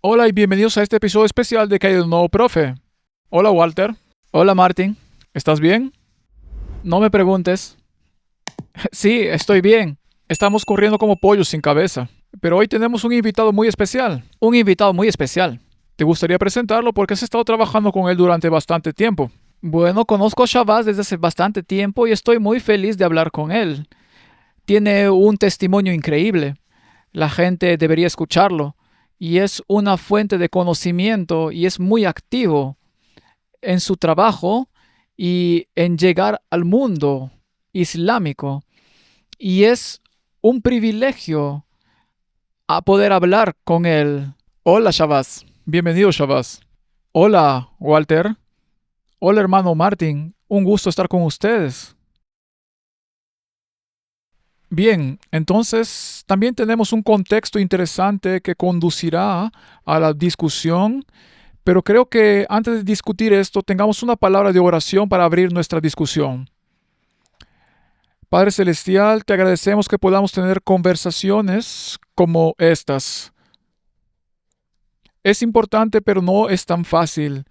Hola y bienvenidos a este episodio especial de Calle del Nuevo Profe. Hola Walter. Hola Martin. ¿Estás bien? No me preguntes. Sí, estoy bien. Estamos corriendo como pollos sin cabeza. Pero hoy tenemos un invitado muy especial. Un invitado muy especial. ¿Te gustaría presentarlo? Porque has estado trabajando con él durante bastante tiempo. Bueno, conozco a Shabazz desde hace bastante tiempo y estoy muy feliz de hablar con él. Tiene un testimonio increíble. La gente debería escucharlo. Y es una fuente de conocimiento y es muy activo en su trabajo y en llegar al mundo islámico. Y es un privilegio a poder hablar con él. Hola, Shabazz. Bienvenido, Shabazz. Hola, Walter. Hola, hermano Martin. Un gusto estar con ustedes. Bien, entonces también tenemos un contexto interesante que conducirá a la discusión, pero creo que antes de discutir esto tengamos una palabra de oración para abrir nuestra discusión. Padre Celestial, te agradecemos que podamos tener conversaciones como estas. Es importante, pero no es tan fácil.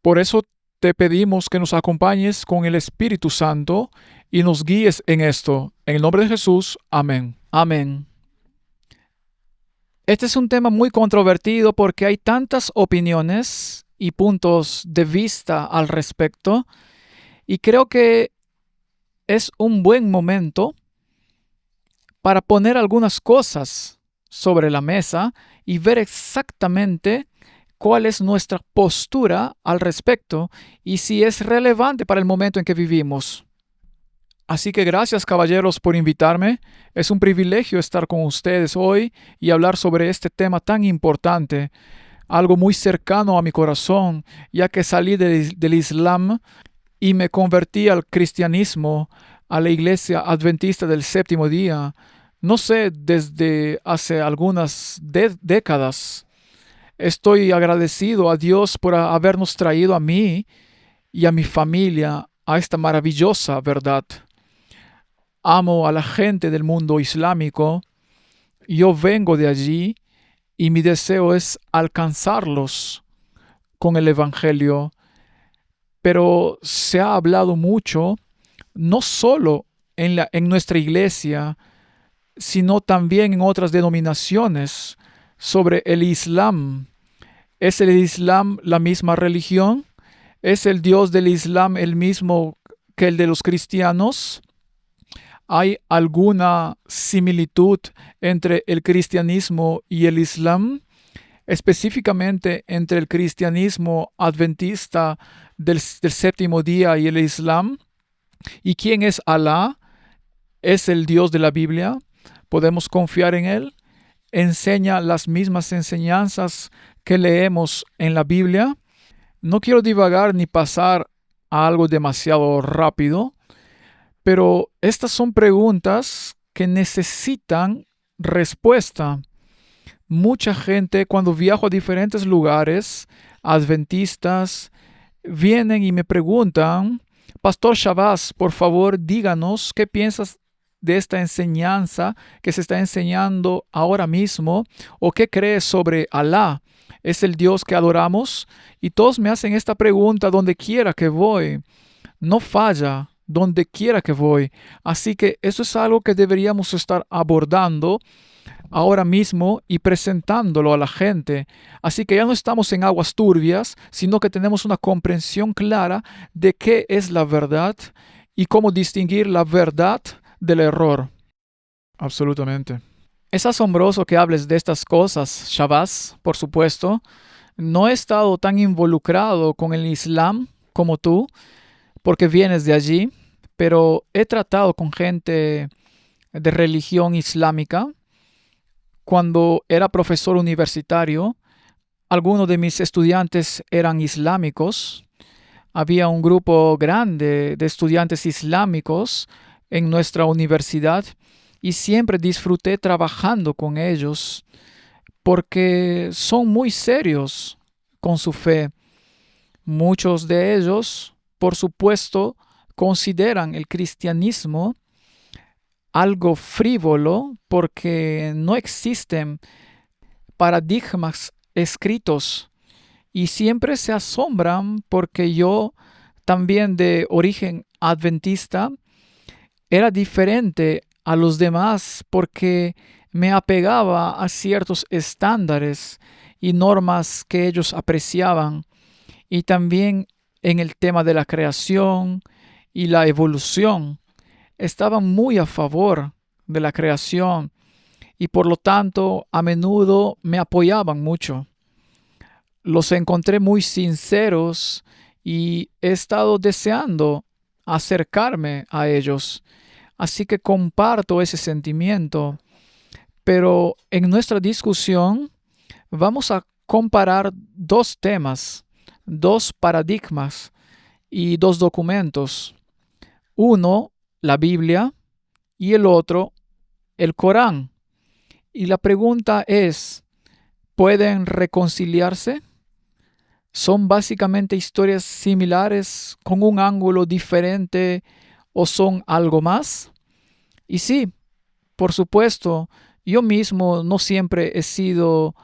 Por eso te pedimos que nos acompañes con el Espíritu Santo y nos guíes en esto. En el nombre de Jesús, amén. Amén. Este es un tema muy controvertido porque hay tantas opiniones y puntos de vista al respecto, y creo que es un buen momento para poner algunas cosas sobre la mesa y ver exactamente cuál es nuestra postura al respecto y si es relevante para el momento en que vivimos. Así que gracias, caballeros, por invitarme. Es un privilegio estar con ustedes hoy y hablar sobre este tema tan importante, algo muy cercano a mi corazón, ya que salí del Islam y me convertí al cristianismo, a la iglesia adventista del séptimo día, no sé, desde hace algunas décadas. Estoy agradecido a Dios por habernos traído a mí y a mi familia a esta maravillosa verdad. Amo a la gente del mundo islámico. Yo vengo de allí y mi deseo es alcanzarlos con el Evangelio. Pero se ha hablado mucho, no solo en nuestra iglesia, sino también en otras denominaciones, sobre el Islam. ¿Es el Islam la misma religión? ¿Es el Dios del Islam el mismo que el de los cristianos? ¿Hay alguna similitud entre el cristianismo y el Islam? Específicamente entre el cristianismo adventista del séptimo día y el Islam. ¿Y quién es Alá? ¿Es el Dios de la Biblia? ¿Podemos confiar en Él? ¿Enseña las mismas enseñanzas que leemos en la Biblia? No quiero divagar ni pasar a algo demasiado rápido, pero estas son preguntas que necesitan respuesta. Mucha gente, cuando viajo a diferentes lugares adventistas, vienen y me preguntan: Pastor Shabazz, por favor, díganos qué piensas de esta enseñanza que se está enseñando ahora mismo, o qué crees sobre Alá. ¿Es el Dios que adoramos? Y todos me hacen esta pregunta donde quiera que voy. No falla donde quiera que voy. Así que eso es algo que deberíamos estar abordando ahora mismo y presentándolo a la gente. Así que ya no estamos en aguas turbias, sino que tenemos una comprensión clara de qué es la verdad y cómo distinguir la verdad del error. Absolutamente. Es asombroso que hables de estas cosas, Shabazz, por supuesto. No he estado tan involucrado con el Islam como tú, porque vienes de allí, pero he tratado con gente de religión islámica. Cuando era profesor universitario, algunos de mis estudiantes eran islámicos. Había un grupo grande de estudiantes islámicos en nuestra universidad y siempre disfruté trabajando con ellos porque son muy serios con su fe. Muchos de ellos, por supuesto, consideran el cristianismo algo frívolo porque no existen paradigmas escritos y siempre se asombran porque yo, también de origen adventista, era diferente a los demás porque me apegaba a ciertos estándares y normas que ellos apreciaban, y también en el tema de la creación y la evolución. Estaban muy a favor de la creación y por lo tanto a menudo me apoyaban mucho. Los encontré muy sinceros y he estado deseando acercarme a ellos. Así que comparto ese sentimiento, pero en nuestra discusión vamos a comparar dos temas, dos paradigmas y dos documentos. Uno, la Biblia, y el otro, el Corán. Y la pregunta es, ¿pueden reconciliarse? ¿Son básicamente historias similares con un ángulo diferente o son algo más? Y sí, por supuesto, yo mismo no siempre he sido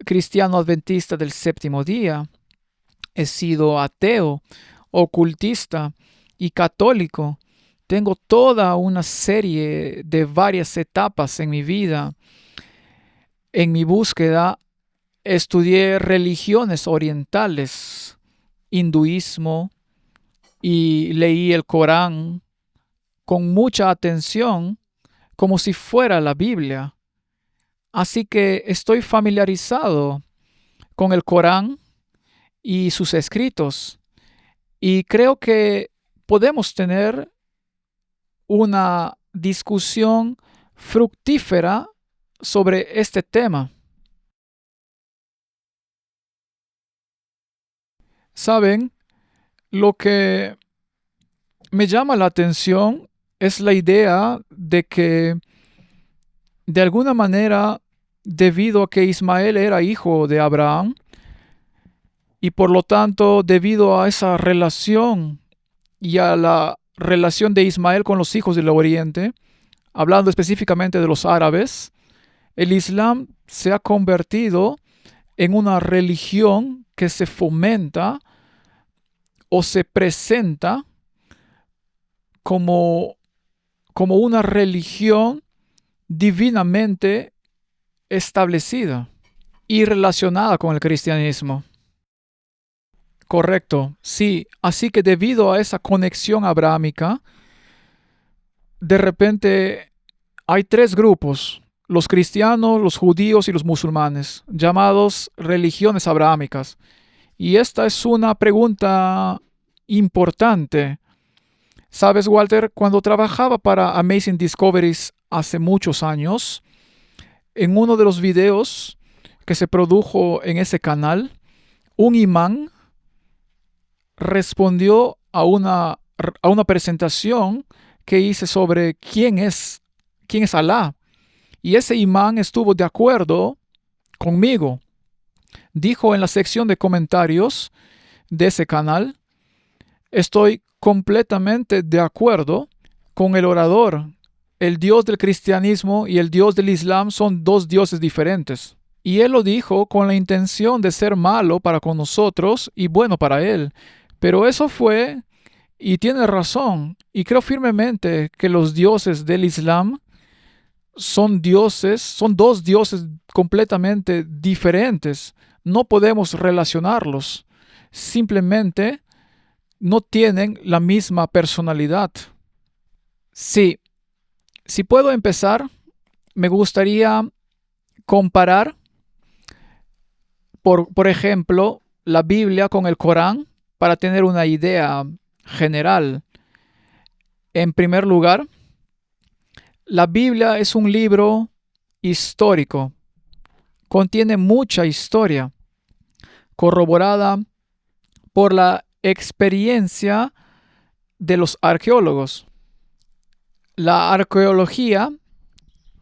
cristiano adventista del séptimo día. He sido ateo, ocultista y católico. Tengo toda una serie de varias etapas en mi vida. En mi búsqueda estudié religiones orientales, hinduismo, y leí el Corán con mucha atención, como si fuera la Biblia. Así que estoy familiarizado con el Corán y sus escritos, y creo que podemos tener una discusión fructífera sobre este tema. Saben, lo que me llama la atención es la idea de que, de alguna manera, debido a que Ismael era hijo de Abraham, y por lo tanto, debido a esa relación y a la relación de Ismael con los hijos del Oriente, hablando específicamente de los árabes, el Islam se ha convertido en una religión que se fomenta o se presenta como, como una religión divinamente establecida y relacionada con el cristianismo. Correcto, sí. Así que debido a esa conexión abrahámica, de repente hay tres grupos: los cristianos, los judíos y los musulmanes, llamados religiones abrahámicas. Y esta es una pregunta importante. Sabes, Walter, cuando trabajaba para Amazing Discoveries hace muchos años, en uno de los videos que se produjo en ese canal, un imán respondió a una presentación que hice sobre quién es Alá. Y ese imán estuvo de acuerdo conmigo. Dijo en la sección de comentarios de ese canal: estoy completamente de acuerdo con el orador. El Dios del cristianismo y el Dios del Islam son dos dioses diferentes. Y él lo dijo con la intención de ser malo para con nosotros y bueno para él. Pero eso fue, y tiene razón, y creo firmemente que los dioses del Islam son dos dioses completamente diferentes. No podemos relacionarlos. Simplemente no tienen la misma personalidad. Sí, si puedo empezar, me gustaría comparar, por ejemplo, la Biblia con el Corán para tener una idea general. En primer lugar, la Biblia es un libro histórico. Contiene mucha historia, corroborada por la experiencia de los arqueólogos. La arqueología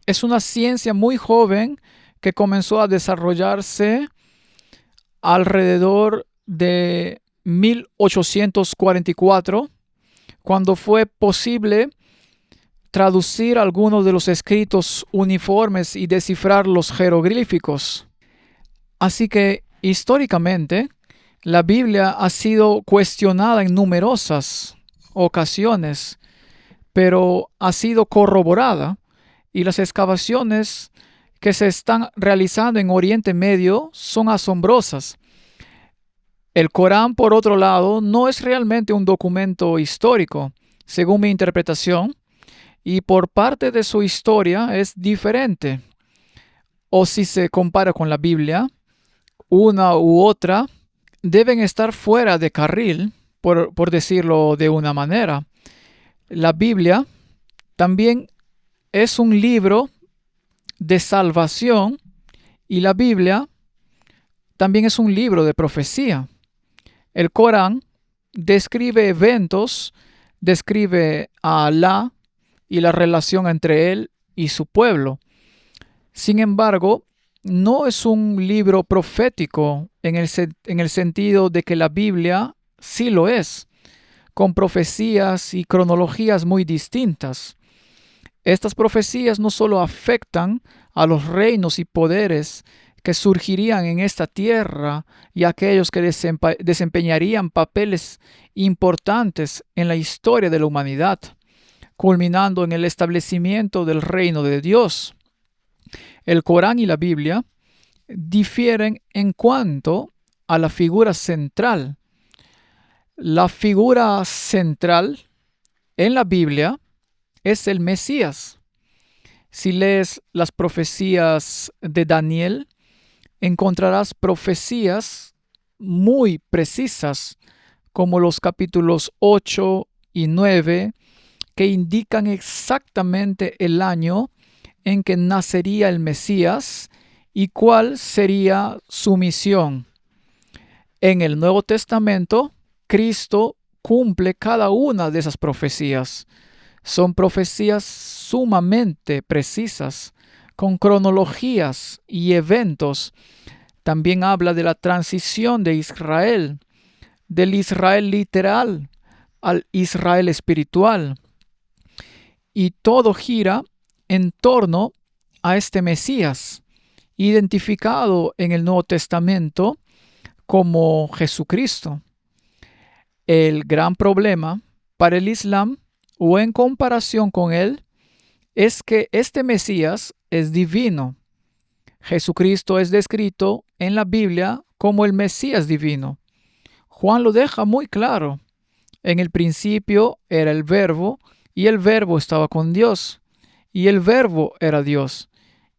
es una ciencia muy joven que comenzó a desarrollarse alrededor de 1844, cuando fue posible traducir algunos de los escritos uniformes y descifrar los jeroglíficos. Así que históricamente la Biblia ha sido cuestionada en numerosas ocasiones, pero ha sido corroborada y las excavaciones que se están realizando en Oriente Medio son asombrosas. El Corán, por otro lado, no es realmente un documento histórico, según mi interpretación, y por parte de su historia es diferente. O si se compara con la Biblia, una u otra deben estar fuera de carril, por decirlo de una manera. La Biblia también es un libro de salvación y la Biblia también es un libro de profecía. El Corán describe eventos, describe a Alá y la relación entre él y su pueblo. Sin embargo, no es un libro profético en el sentido de que la Biblia sí lo es, con profecías y cronologías muy distintas. Estas profecías no solo afectan a los reinos y poderes que surgirían en esta tierra y aquellos que desempeñarían papeles importantes en la historia de la humanidad, culminando en el establecimiento del reino de Dios. El Corán y la Biblia difieren en cuanto a la figura central. La figura central en la Biblia es el Mesías. Si lees las profecías de Daniel, encontrarás profecías muy precisas, como los capítulos 8 y 9, que indican exactamente el año en que nacería el Mesías y cuál sería su misión. En el Nuevo Testamento, Cristo cumple cada una de esas profecías. Son profecías sumamente precisas, con cronologías y eventos. También habla de la transición de Israel, del Israel literal al Israel espiritual. Y todo gira en torno a este Mesías, identificado en el Nuevo Testamento como Jesucristo. El gran problema para el Islam, o en comparación con él, es que este Mesías es divino. Jesucristo es descrito en la Biblia como el Mesías divino. Juan lo deja muy claro. En el principio era el Verbo, y el Verbo estaba con Dios, y el Verbo era Dios,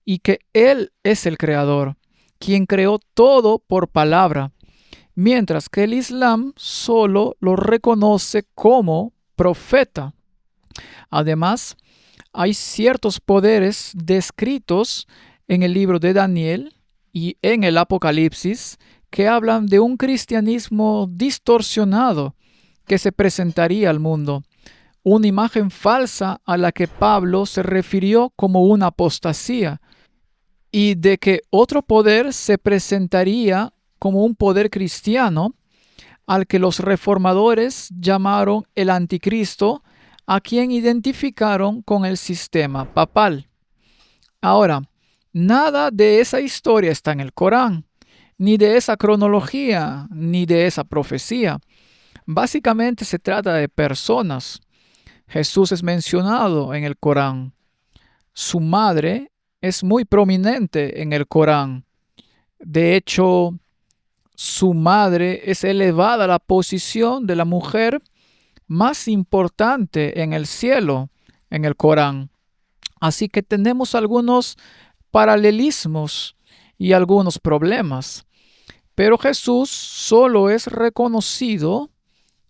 y que Él es el Creador, quien creó todo por palabra, mientras que el Islam solo lo reconoce como profeta. Además, hay ciertos poderes descritos en el libro de Daniel y en el Apocalipsis que hablan de un cristianismo distorsionado que se presentaría al mundo, una imagen falsa a la que Pablo se refirió como una apostasía, y de que otro poder se presentaría como un poder cristiano al que los reformadores llamaron el anticristo, a quien identificaron con el sistema papal. Ahora, nada de esa historia está en el Corán, ni de esa cronología, ni de esa profecía. Básicamente se trata de personas. Jesús es mencionado en el Corán. Su madre es muy prominente en el Corán. De hecho, su madre es elevada a la posición de la mujer más importante en el cielo, en el Corán. Así que tenemos algunos paralelismos y algunos problemas. Pero Jesús solo es reconocido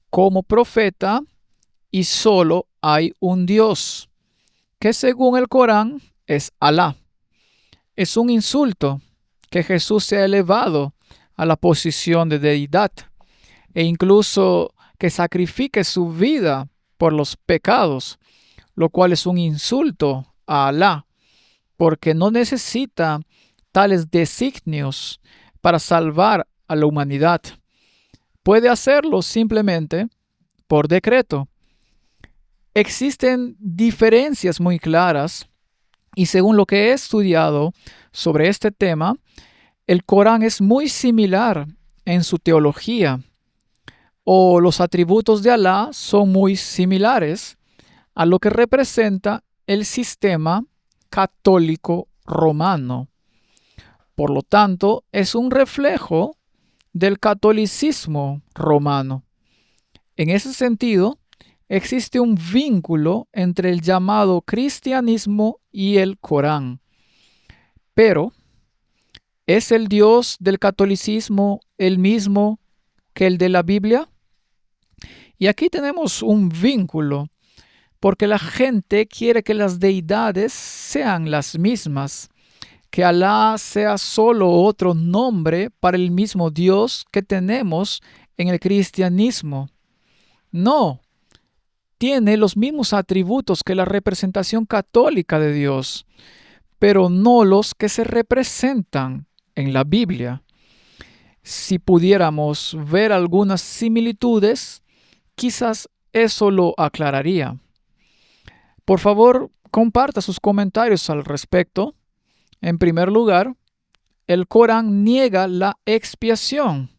como profeta y solo hay un Dios, que según el Corán es Alá. Es un insulto que Jesús sea elevado a la posición de deidad e incluso que sacrifique su vida por los pecados, lo cual es un insulto a Alá, porque no necesita tales designios para salvar a la humanidad. Puede hacerlo simplemente por decreto. Existen diferencias muy claras y según lo que he estudiado sobre este tema, el Corán es muy similar en su teología, o los atributos de Alá son muy similares a lo que representa el sistema católico romano. Por lo tanto, es un reflejo del catolicismo romano. En ese sentido, existe un vínculo entre el llamado cristianismo y el Corán. Pero, ¿es el Dios del catolicismo el mismo que el de la Biblia? Y aquí tenemos un vínculo, porque la gente quiere que las deidades sean las mismas, que Alá sea solo otro nombre para el mismo Dios que tenemos en el cristianismo. No, tiene los mismos atributos que la representación católica de Dios, pero no los que se representan en la Biblia. Si pudiéramos ver algunas similitudes, quizás eso lo aclararía. Por favor, comparta sus comentarios al respecto. En primer lugar, el Corán niega la expiación.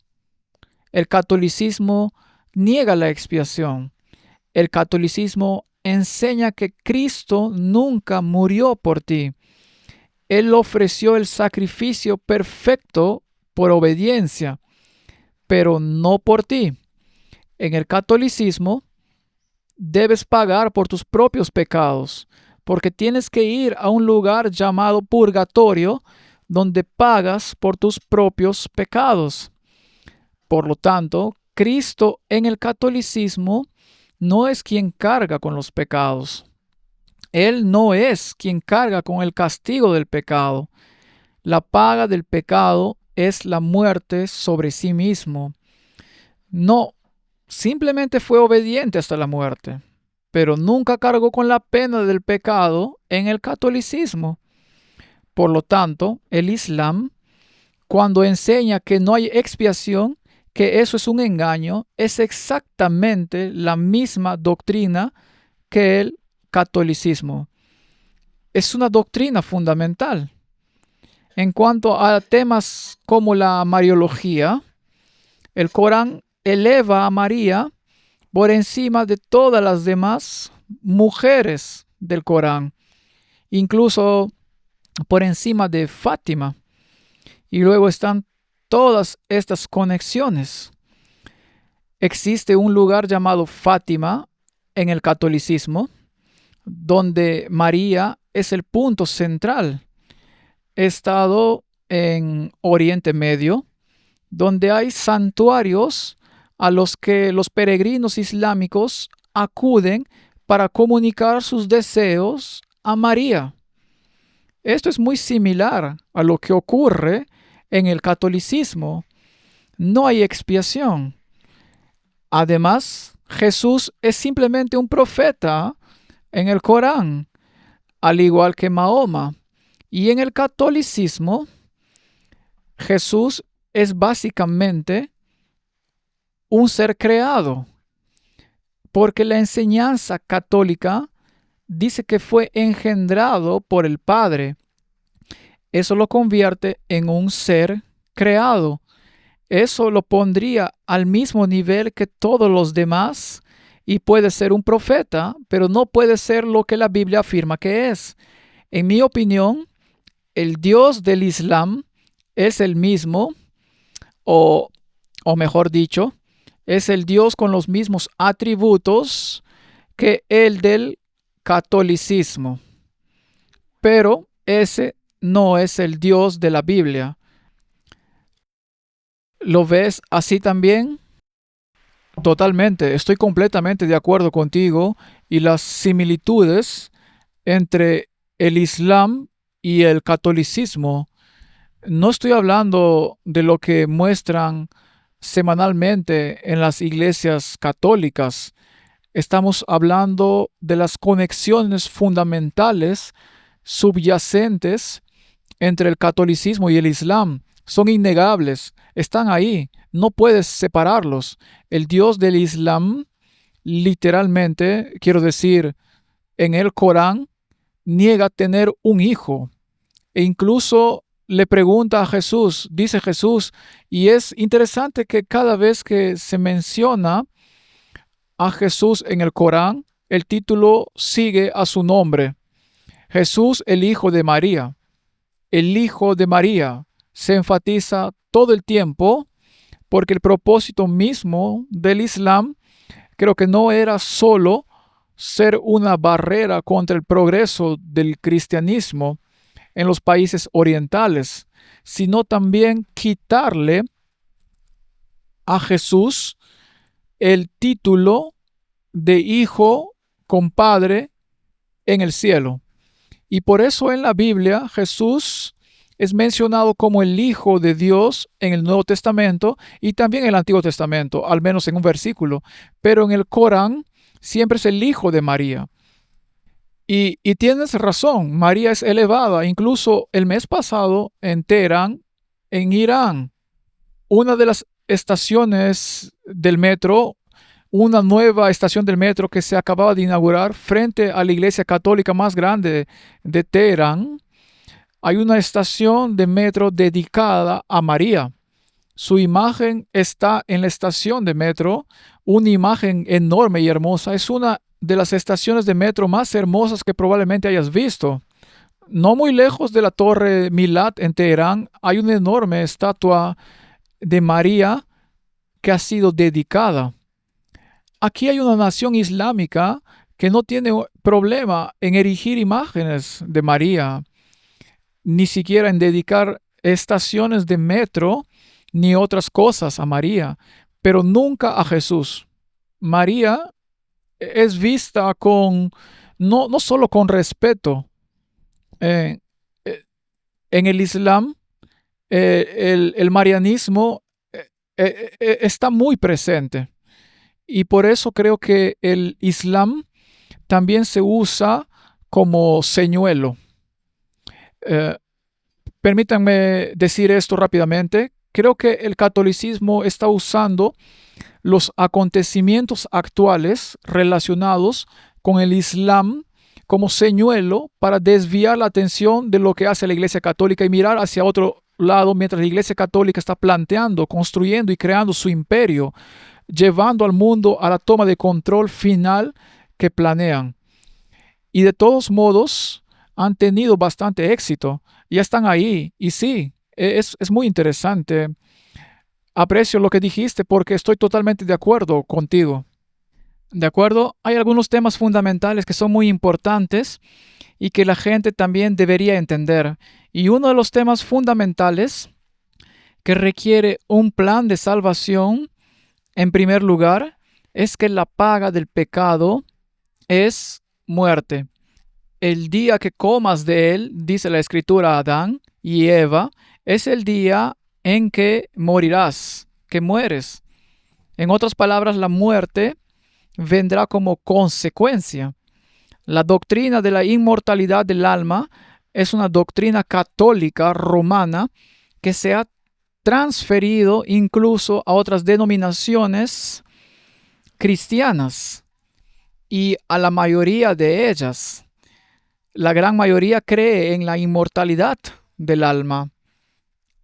El catolicismo niega la expiación. El catolicismo enseña que Cristo nunca murió por ti. Él ofreció el sacrificio perfecto por obediencia, pero no por ti. En el catolicismo, debes pagar por tus propios pecados, porque tienes que ir a un lugar llamado purgatorio, donde pagas por tus propios pecados. Por lo tanto, Cristo en el catolicismo no es quien carga con los pecados. Él no es quien carga con el castigo del pecado. La paga del pecado es la muerte sobre sí mismo. No, simplemente fue obediente hasta la muerte, pero nunca cargó con la pena del pecado en el catolicismo. Por lo tanto, el Islam, cuando enseña que no hay expiación, que eso es un engaño, es exactamente la misma doctrina que el catolicismo. Es una doctrina fundamental. En cuanto a temas como la Mariología, el Corán eleva a María por encima de todas las demás mujeres del Corán, incluso por encima de Fátima. Y luego están todas estas conexiones. Existe un lugar llamado Fátima en el catolicismo, donde María es el punto central. He estado en Oriente Medio, donde hay santuarios a los que los peregrinos islámicos acuden para comunicar sus deseos a María. Esto es muy similar a lo que ocurre en el catolicismo. No hay expiación. Además, Jesús es simplemente un profeta en el Corán, al igual que Mahoma. Y en el catolicismo, Jesús es básicamente un ser creado, porque la enseñanza católica dice que fue engendrado por el Padre. Eso lo convierte en un ser creado. Eso lo pondría al mismo nivel que todos los demás y puede ser un profeta, pero no puede ser lo que la Biblia afirma que es. En mi opinión, el Dios del Islam es el mismo, o mejor dicho, es el Dios con los mismos atributos que el del catolicismo. Pero ese no es el Dios de la Biblia. ¿Lo ves así también? Totalmente, estoy completamente de acuerdo contigo y las similitudes entre el Islam y el catolicismo. No estoy hablando de lo que muestran semanalmente en las iglesias católicas. Estamos hablando de las conexiones fundamentales subyacentes entre el catolicismo y el Islam. Son innegables, están ahí, no puedes separarlos. El Dios del Islam, literalmente, quiero decir, en el Corán, niega tener un hijo. E incluso le pregunta a Jesús, dice Jesús, y es interesante que cada vez que se menciona a Jesús en el Corán, el título sigue a su nombre. Jesús, el Hijo de María. El Hijo de María se enfatiza todo el tiempo porque el propósito mismo del Islam creo que no era solo ser una barrera contra el progreso del cristianismo en los países orientales, sino también quitarle a Jesús el título de hijo compadre en el cielo. Y por eso en la Biblia Jesús es mencionado como el Hijo de Dios en el Nuevo Testamento y también en el Antiguo Testamento, al menos en un versículo. Pero en el Corán siempre es el Hijo de María. Y tienes razón, María es elevada. Incluso el mes pasado en Teherán, en Irán, una de las estaciones del metro, una nueva estación del metro que se acababa de inaugurar frente a la iglesia católica más grande de Teherán, hay una estación de metro dedicada a María. Su imagen está en la estación de metro, una imagen enorme y hermosa. Es una de las estaciones de metro más hermosas que probablemente hayas visto. No muy lejos de la Torre Milad en Teherán hay una enorme estatua de María que ha sido dedicada. Aquí hay una nación islámica que no tiene problema en erigir imágenes de María, ni siquiera en dedicar estaciones de metro ni otras cosas a María, pero nunca a Jesús. María es vista no solo con respeto. Eh, eh, en el Islam, el marianismo está muy presente. Y por eso creo que el Islam también se usa como señuelo. Eh, Permítanme decir esto rápidamente. Creo que el catolicismo está usando los acontecimientos actuales relacionados con el Islam como señuelo para desviar la atención de lo que hace la Iglesia Católica y mirar hacia otro lado mientras la Iglesia Católica está planteando, construyendo y creando su imperio, llevando al mundo a la toma de control final que planean. Y de todos modos han tenido bastante éxito. Ya están ahí. Y sí, es muy interesante. Aprecio lo que dijiste porque estoy totalmente de acuerdo contigo. ¿De acuerdo? Hay algunos temas fundamentales que son muy importantes y que la gente también debería entender. Y uno de los temas fundamentales que requiere un plan de salvación, en primer lugar, es que la paga del pecado es muerte. El día que comas de él, dice la Escritura a Adán y Eva, es el día en que morirás, que mueres. En otras palabras, la muerte vendrá como consecuencia. La doctrina de la inmortalidad del alma es una doctrina católica romana que se ha transferido incluso a otras denominaciones cristianas y a la mayoría de ellas. La gran mayoría cree en la inmortalidad del alma.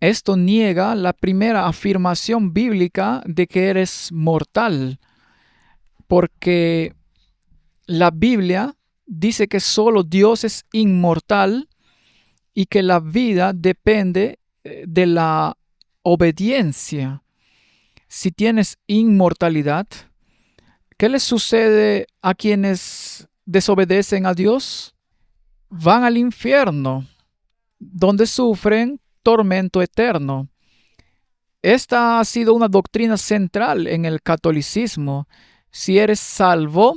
Esto niega la primera afirmación bíblica de que eres mortal, porque la Biblia dice que solo Dios es inmortal y que la vida depende de la obediencia. Si tienes inmortalidad, ¿qué les sucede a quienes desobedecen a Dios? Van al infierno, donde sufren tormento eterno. Esta ha sido una doctrina central en el catolicismo. Si eres salvo,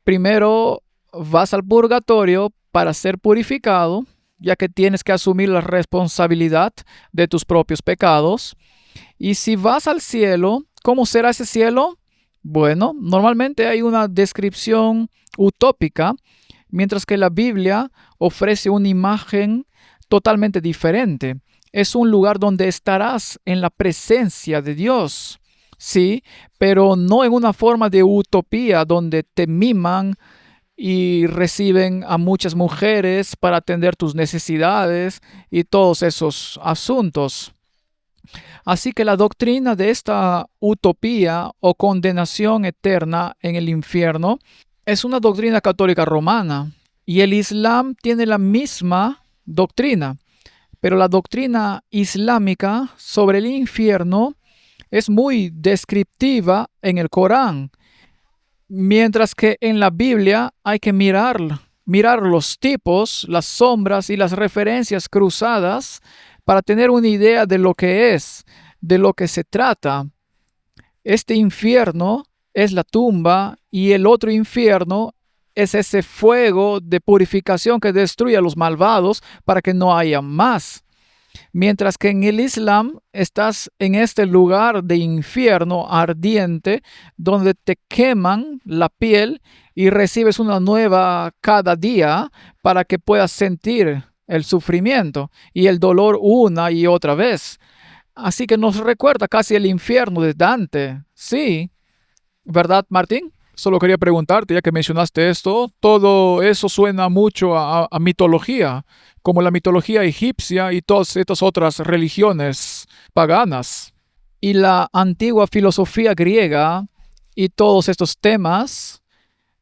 primero vas al purgatorio para ser purificado, ya que tienes que asumir la responsabilidad de tus propios pecados. Y si vas al cielo, ¿cómo será ese cielo? Bueno, normalmente hay una descripción utópica, mientras que la Biblia ofrece una imagen totalmente diferente. Es un lugar donde estarás en la presencia de Dios, sí, pero no en una forma de utopía donde te miman y reciben a muchas mujeres para atender tus necesidades y todos esos asuntos. Así que la doctrina de esta utopía o condenación eterna en el infierno es una doctrina católica romana y el Islam tiene la misma doctrina, pero la doctrina islámica sobre el infierno es muy descriptiva en el Corán, mientras que en la Biblia hay que mirar los tipos, las sombras y las referencias cruzadas para tener una idea de lo que es, de lo que se trata. Este infierno es la tumba y el otro infierno es ese fuego de purificación que destruye a los malvados para que no haya más. Mientras que en el Islam estás en este lugar de infierno ardiente donde te queman la piel y recibes una nueva cada día para que puedas sentir el sufrimiento y el dolor una y otra vez. Así que nos recuerda casi el infierno de Dante. Sí, ¿verdad, Martín? Solo quería preguntarte, ya que mencionaste esto, todo eso suena mucho a mitología, como la mitología egipcia y todas estas otras religiones paganas. Y la antigua filosofía griega y todos estos temas.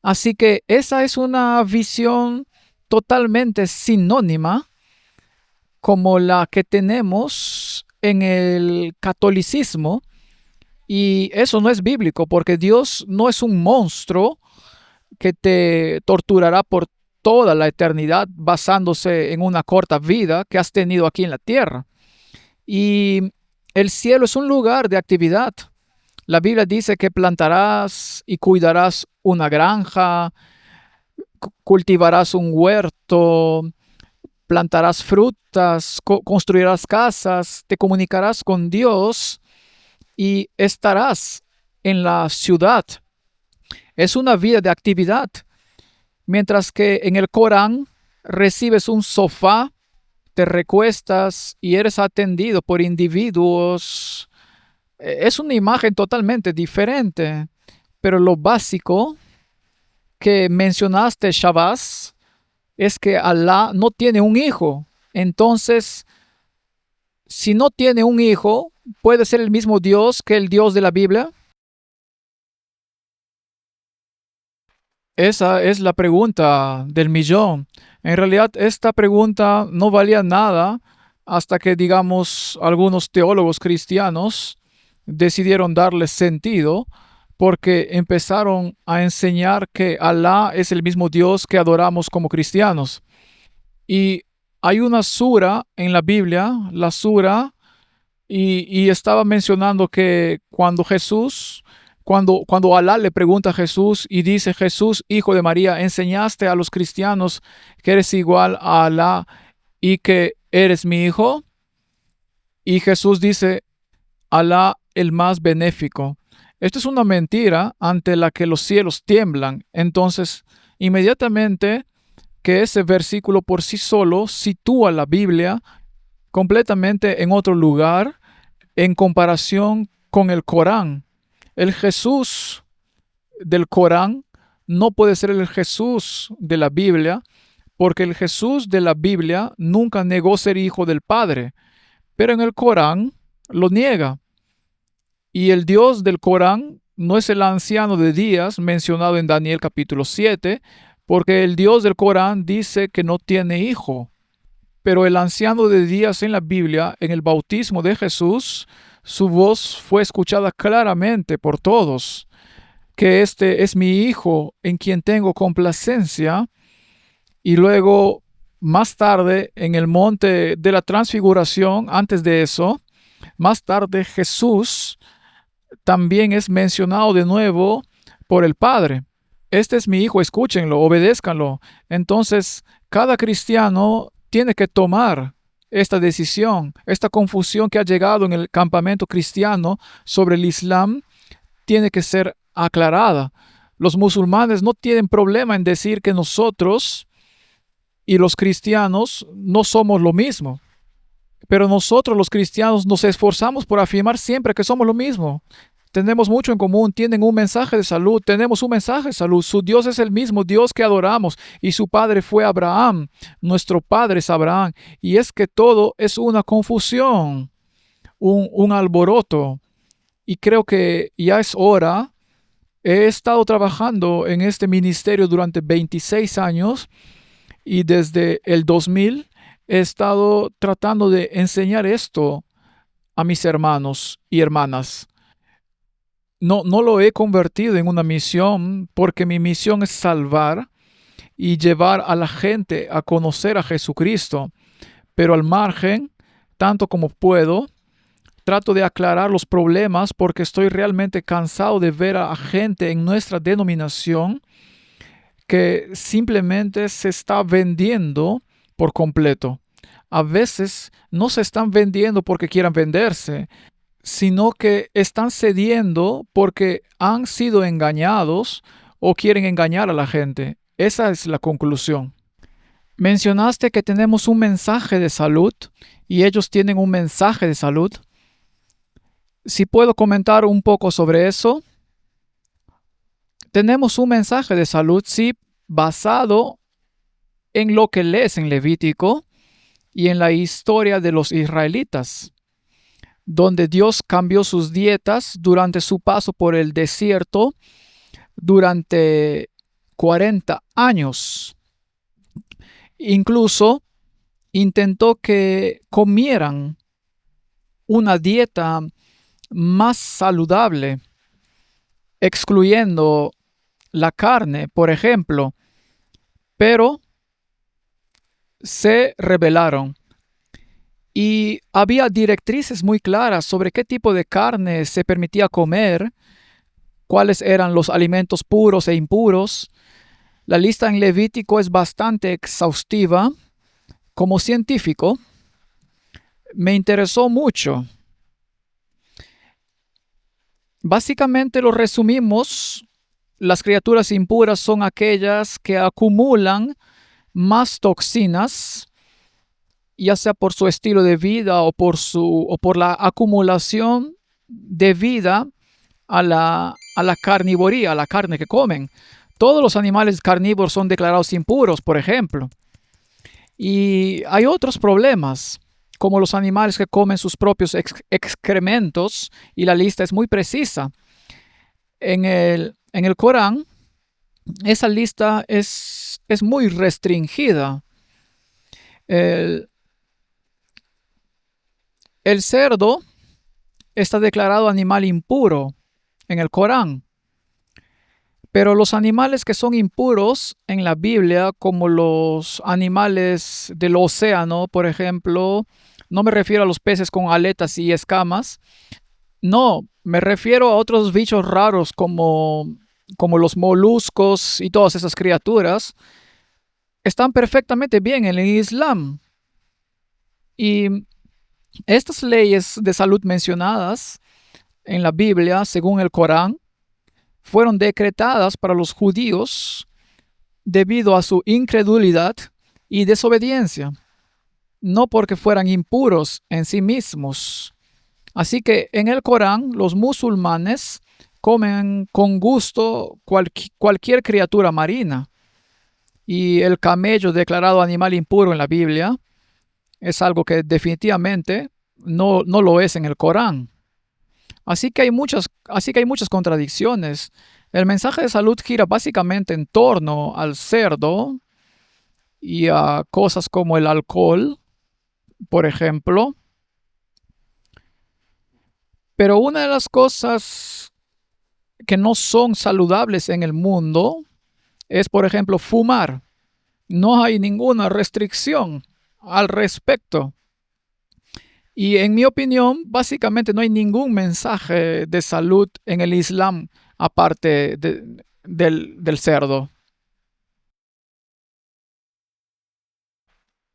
Así que esa es una visión totalmente sinónima como la que tenemos en el catolicismo. Y eso no es bíblico porque Dios no es un monstruo que te torturará por toda la eternidad basándose en una corta vida que has tenido aquí en la tierra. Y el cielo es un lugar de actividad. La Biblia dice que plantarás y cuidarás una granja, cultivarás un huerto, plantarás frutas, construirás casas, te comunicarás con Dios y estarás en la ciudad. Es una vida de actividad, mientras que en el Corán recibes un sofá, te recuestas y eres atendido por individuos. Es una imagen totalmente diferente, pero lo básico que mencionaste, Shabazz, es que Alá no tiene un hijo. Entonces, si no tiene un hijo, ¿puede ser el mismo Dios que el Dios de la Biblia? Esa es la pregunta del millón. En realidad, esta pregunta no valía nada hasta que, digamos, algunos teólogos cristianos decidieron darle sentido porque empezaron a enseñar que Alá es el mismo Dios que adoramos como cristianos. Y hay una sura en la Biblia, la sura, y estaba mencionando que cuando Alá le pregunta a Jesús y dice, Jesús, hijo de María, enseñaste a los cristianos que eres igual a Alá y que eres mi hijo. Y Jesús dice, Alá el más benéfico. Esto es una mentira ante la que los cielos tiemblan. Entonces, inmediatamente que ese versículo por sí solo sitúa la Biblia completamente en otro lugar en comparación con el Corán. El Jesús del Corán no puede ser el Jesús de la Biblia, porque el Jesús de la Biblia nunca negó ser hijo del Padre, pero en el Corán lo niega. Y el Dios del Corán no es el anciano de días mencionado en Daniel capítulo 7, porque el Dios del Corán dice que no tiene hijo. Pero el anciano de días en la Biblia, en el bautismo de Jesús, su voz fue escuchada claramente por todos, que este es mi hijo en quien tengo complacencia. Y luego, más tarde, en el monte de la transfiguración, antes de eso, más tarde Jesús también es mencionado de nuevo por el Padre. Este es mi hijo, escúchenlo, obedézcanlo. Entonces, cada cristiano tiene que tomar esta decisión. Esta confusión que ha llegado en el campamento cristiano sobre el Islam tiene que ser aclarada. Los musulmanes no tienen problema en decir que nosotros y los cristianos no somos lo mismo. Pero nosotros los cristianos nos esforzamos por afirmar siempre que somos lo mismo. tenemos mucho en común, tienen un mensaje de salud, tenemos un mensaje de salud. Su Dios es el mismo Dios que adoramos y su padre fue Abraham. Nuestro padre es Abraham. Y es que todo es una confusión, un alboroto. Y creo que ya es hora. He estado trabajando en este ministerio durante 26 años y desde el 2000 he estado tratando de enseñar esto a mis hermanos y hermanas. No lo he convertido en una misión porque mi misión es salvar y llevar a la gente a conocer a Jesucristo. Pero al margen, tanto como puedo, trato de aclarar los problemas porque estoy realmente cansado de ver a gente en nuestra denominación que simplemente se está vendiendo por completo. A veces no se están vendiendo porque quieran venderse, sino que están cediendo porque han sido engañados o quieren engañar a la gente. Esa es la conclusión. Mencionaste que tenemos un mensaje de salud y ellos tienen un mensaje de salud. Si puedo comentar un poco sobre eso. Tenemos un mensaje de salud, sí, basado en lo que lees en Levítico y en la historia de los israelitas, donde Dios cambió sus dietas durante su paso por el desierto durante 40 años. Incluso intentó que comieran una dieta más saludable, excluyendo la carne, por ejemplo, pero se rebelaron. Y había directrices muy claras sobre qué tipo de carne se permitía comer, cuáles eran los alimentos puros e impuros. La lista en Levítico es bastante exhaustiva. Como científico, me interesó mucho. Básicamente lo resumimos. Las criaturas impuras son aquellas que acumulan más toxinas, ya sea por su estilo de vida o por la acumulación debida a la carnivoría, a la carne que comen. Todos los animales carnívoros son declarados impuros, por ejemplo. Y hay otros problemas, como los animales que comen sus propios excrementos, y la lista es muy precisa. En el Corán, esa lista es muy restringida. El cerdo está declarado animal impuro en el Corán, pero los animales que son impuros en la Biblia, como los animales del océano, por ejemplo, no me refiero a los peces con aletas y escamas, no, me refiero a otros bichos raros como los moluscos y todas esas criaturas, están perfectamente bien en el Islam. Y estas leyes de salud mencionadas en la Biblia, según el Corán, fueron decretadas para los judíos debido a su incredulidad y desobediencia, no porque fueran impuros en sí mismos. Así que en el Corán los musulmanes comen con gusto cualquier criatura marina, y el camello declarado animal impuro en la Biblia es algo que definitivamente no lo es en el Corán. Así que hay muchas contradicciones. El mensaje de salud gira básicamente en torno al cerdo y a cosas como el alcohol, por ejemplo. Pero una de las cosas que no son saludables en el mundo es, por ejemplo, fumar. No hay ninguna restricción al respecto. Y en mi opinión, básicamente no hay ningún mensaje de salud en el Islam aparte del cerdo.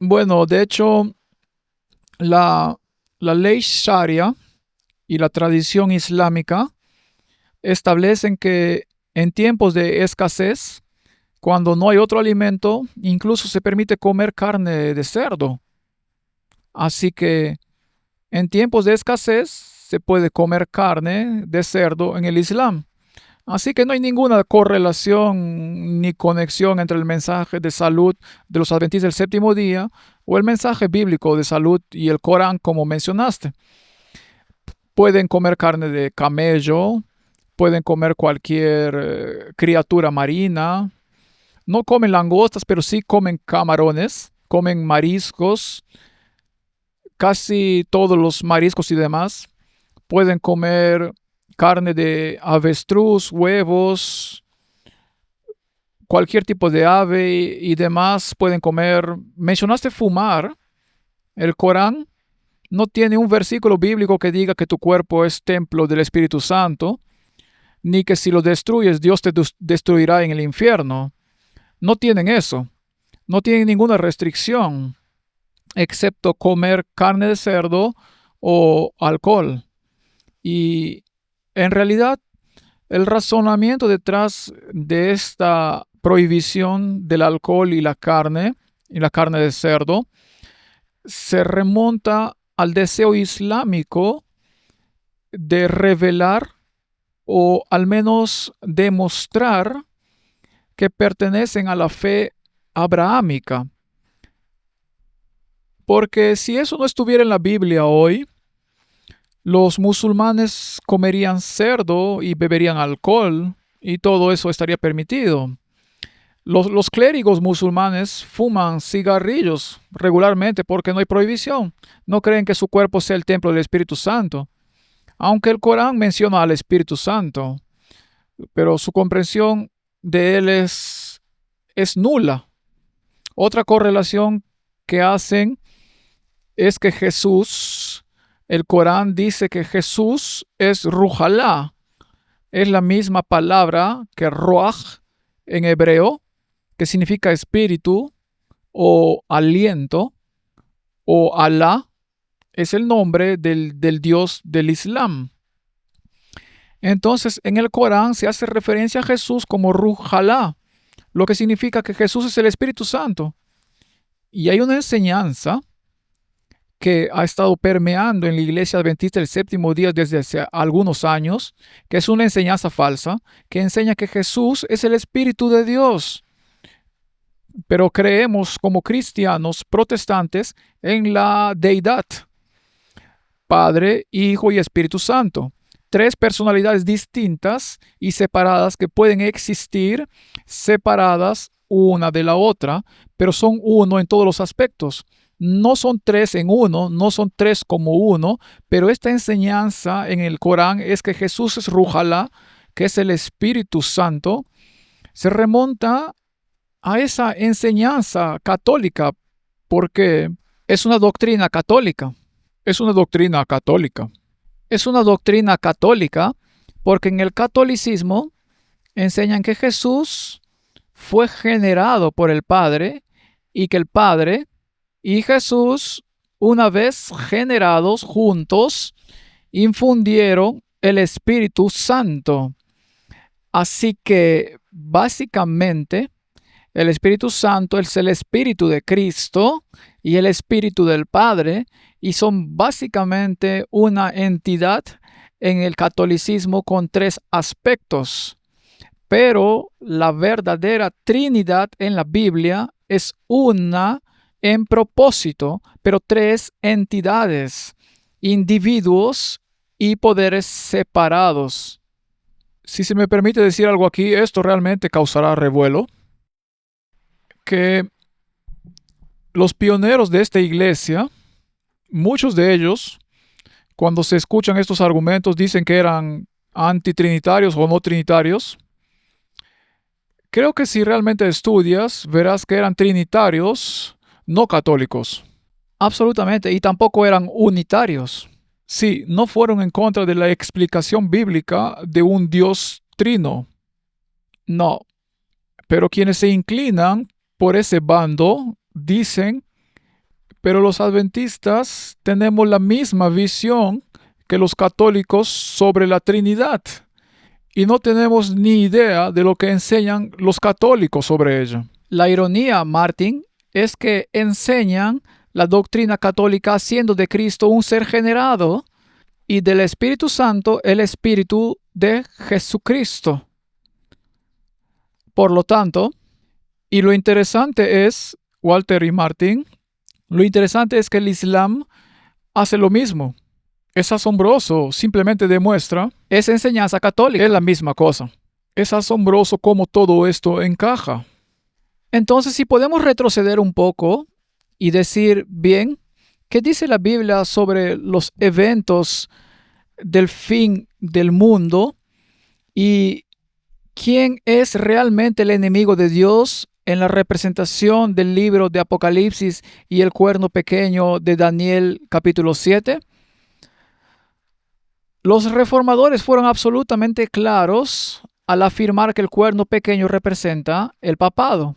Bueno, de hecho, la ley Sharia y la tradición islámica establecen que en tiempos de escasez, cuando no hay otro alimento, incluso se permite comer carne de cerdo. Así que en tiempos de escasez se puede comer carne de cerdo en el Islam. Así que no hay ninguna correlación ni conexión entre el mensaje de salud de los adventistas del séptimo día o el mensaje bíblico de salud y el Corán, como mencionaste. Pueden comer carne de camello, pueden comer cualquier criatura marina. No comen langostas, pero sí comen camarones, comen mariscos, casi todos los mariscos y demás. Pueden comer carne de avestruz, huevos, cualquier tipo de ave y demás pueden comer. Mencionaste fumar. El Corán no tiene un versículo bíblico que diga que tu cuerpo es templo del Espíritu Santo, ni que si lo destruyes Dios te destruirá en el infierno. No tienen eso. No tienen ninguna restricción, excepto comer carne de cerdo o alcohol. Y en realidad, el razonamiento detrás de esta prohibición del alcohol y la carne de cerdo, se remonta al deseo islámico de revelar o al menos demostrar que pertenecen a la fe abrahámica. Porque si eso no estuviera en la Biblia hoy, los musulmanes comerían cerdo y beberían alcohol y todo eso estaría permitido. Los clérigos musulmanes fuman cigarrillos regularmente porque no hay prohibición. No creen que su cuerpo sea el templo del Espíritu Santo. Aunque el Corán menciona al Espíritu Santo, pero su comprensión de él es nula. Otra correlación que hacen es que el Corán dice que Jesús es Rujalá. Es la misma palabra que Ruach en hebreo, que significa espíritu o aliento, o Alá es el nombre del Dios del Islam. Entonces, en el Corán se hace referencia a Jesús como Rujalá, lo que significa que Jesús es el Espíritu Santo. Y hay una enseñanza que ha estado permeando en la iglesia adventista del séptimo día desde hace algunos años, que es una enseñanza falsa, que enseña que Jesús es el Espíritu de Dios. Pero creemos como cristianos protestantes en la deidad, Padre, Hijo y Espíritu Santo. Tres personalidades distintas y separadas que pueden existir separadas una de la otra, pero son uno en todos los aspectos. No son tres en uno, no son tres como uno, pero esta enseñanza en el Corán es que Jesús es Rujalá, que es el Espíritu Santo. Se remonta a esa enseñanza católica porque es una doctrina católica. Es una doctrina católica. Es una doctrina católica porque en el catolicismo enseñan que Jesús fue generado por el Padre y que el Padre y Jesús, una vez generados juntos, infundieron el Espíritu Santo. Así que básicamente el Espíritu Santo es el Espíritu de Cristo y el Espíritu del Padre, y son básicamente una entidad en el catolicismo con tres aspectos. Pero la verdadera Trinidad en la Biblia es una en propósito, pero tres entidades, individuos y poderes separados. Si se me permite decir algo aquí, esto realmente causará revuelo. Que los pioneros de esta iglesia, muchos de ellos, cuando se escuchan estos argumentos, dicen que eran antitrinitarios o no trinitarios. Creo que si realmente estudias, verás que eran trinitarios, no católicos. Absolutamente, y tampoco eran unitarios. Sí, no fueron en contra de la explicación bíblica de un Dios trino. No, pero quienes se inclinan por ese bando dicen, pero los adventistas tenemos la misma visión que los católicos sobre la Trinidad y no tenemos ni idea de lo que enseñan los católicos sobre ella. La ironía, Martin, es que enseñan la doctrina católica haciendo de Cristo un ser generado y del Espíritu Santo el Espíritu de Jesucristo. Por lo tanto, y lo interesante es, Walter y Martin, lo interesante es que el Islam hace lo mismo. Es asombroso, simplemente demuestra, es enseñanza católica, es la misma cosa. Es asombroso cómo todo esto encaja. Entonces, si podemos retroceder un poco y decir, bien, ¿qué dice la Biblia sobre los eventos del fin del mundo y quién es realmente el enemigo de Dios en la representación del libro de Apocalipsis y el cuerno pequeño de Daniel capítulo 7? Los reformadores fueron absolutamente claros al afirmar que el cuerno pequeño representa el papado.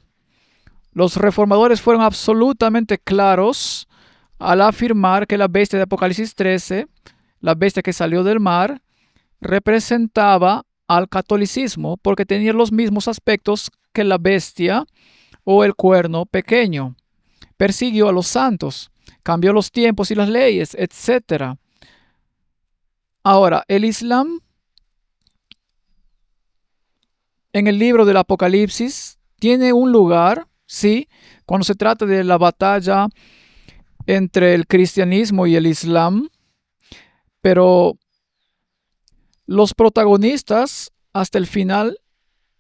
Los reformadores fueron absolutamente claros al afirmar que la bestia de Apocalipsis 13, la bestia que salió del mar, representaba al catolicismo porque tenía los mismos aspectos que la bestia o el cuerno pequeño. Persiguió a los santos, cambió los tiempos y las leyes, etc. Ahora, el Islam en el libro del Apocalipsis tiene un lugar, sí, cuando se trata de la batalla entre el cristianismo y el Islam, pero los protagonistas hasta el final